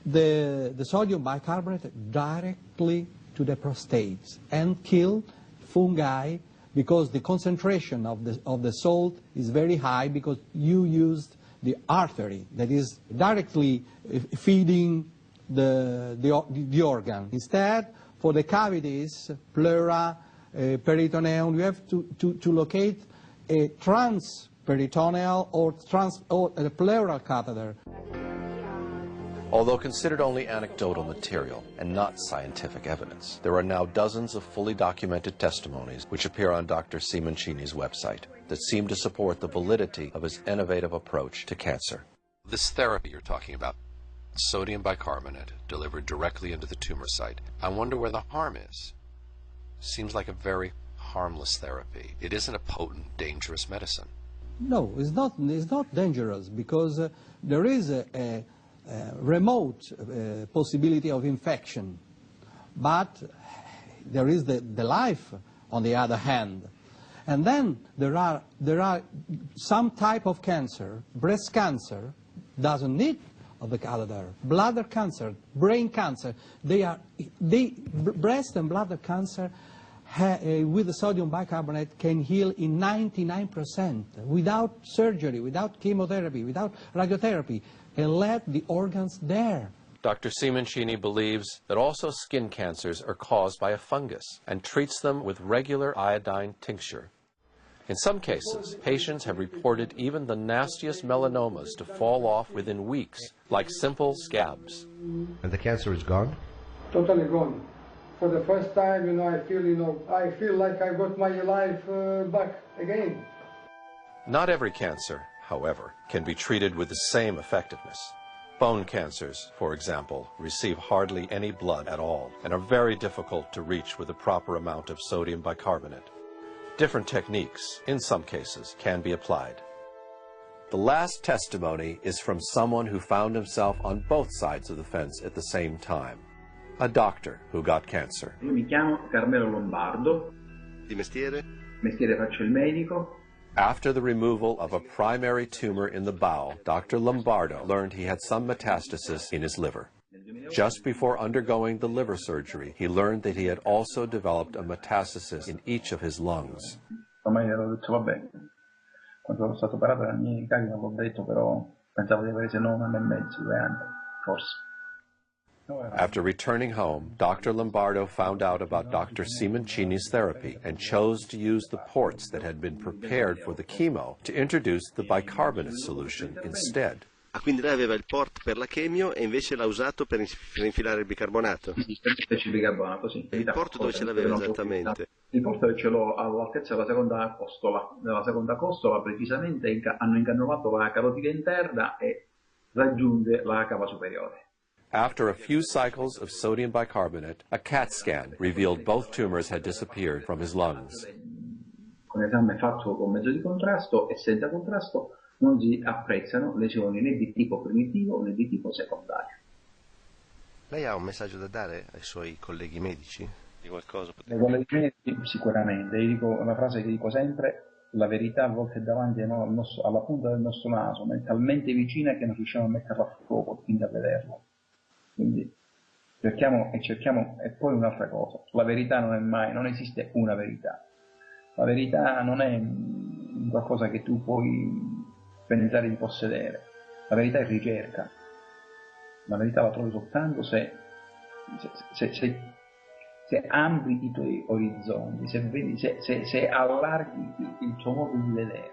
the sodium bicarbonate directly to the prostate and kill fungi, because the concentration of the salt is very high, because you used the artery that is directly feeding the organ. Instead, for the cavities, pleura, peritoneum, you have to locate a transperitoneal or a pleural catheter. Although considered only anecdotal material and not scientific evidence, there are now dozens of fully documented testimonies which appear on Dr. Simoncini's website that seem to support the validity of his innovative approach to cancer. This therapy you're talking about, sodium bicarbonate delivered directly into the tumor site, I wonder where the harm is. Seems like a very harmless therapy. It isn't a potent, dangerous medicine. No, it's not dangerous, because there is a remote possibility of infection, but there is the life on the other hand. And then there are some type of cancer. Breast cancer doesn't need of the catheter. Bladder cancer, brain cancer, breast and bladder cancer with the sodium bicarbonate can heal in 99% without surgery, without chemotherapy, without radiotherapy, and let the organs there Dr. Simoncini believes that also skin cancers are caused by a fungus and treats them with regular iodine tincture. In some cases, patients have reported even the nastiest melanomas to fall off within weeks, like simple scabs. And the cancer is gone? Totally gone. For the first time, I feel like I got my life back again. Not every cancer, however, can be treated with the same effectiveness. Bone cancers, for example, receive hardly any blood at all and are very difficult to reach with the proper amount of sodium bicarbonate. Different techniques, in some cases, can be applied. The last testimony is from someone who found himself on both sides of the fence at the same time. A doctor who got cancer. Io mi chiamo Carmelo Lombardo. Di mestiere? Mestiere faccio il medico. After the removal of a primary tumor in the bowel, Dr. Lombardo learned he had some metastasis in his liver. Just before undergoing the liver surgery, he learned that he had also developed a metastasis in each of his lungs. Ormai avevo detto vabbè, quando sono stato operato dai miei cari non l'ho detto, però pensavo di avere se no 1 anno e mezzo, 2 anni, forse. After returning home, Dr. Lombardo found out about Dr. Simoncini's therapy and chose to use the ports that had been prepared for the chemo to introduce the bicarbonate solution instead. Quindi lei aveva il port per la chemio e invece l'ha usato per infilare il bicarbonato? Il bicarbonato, sì. Il port dove ce l'aveva esattamente? Il port ce l'ho all'altezza della seconda costola. Nella seconda costola precisamente hanno incannulato la carotide interna e raggiunge la cava superiore. After a few cycles of sodium bicarbonate, a CAT scan revealed both tumors had disappeared from his lungs. Con esame fatto con mezzo di contrasto e senza contrasto non si apprezzano lesioni né di tipo primitivo né di tipo secondario. Lei ha un messaggio da dare ai suoi colleghi medici? Di qualcosa? Ai colleghi medici sicuramente. Io dico una frase che dico sempre: la verità a volte è davanti alla punta del nostro naso, ma è talmente vicina che non riusciamo a metterla a fuoco, quindi a vederla. Quindi cerchiamo, e poi un'altra cosa, la verità non esiste una verità. La verità non è qualcosa che tu puoi pensare di possedere. La verità è ricerca. La verità la trovi soltanto se ampli i tuoi orizzonti, se allarghi il tuo modo di vedere.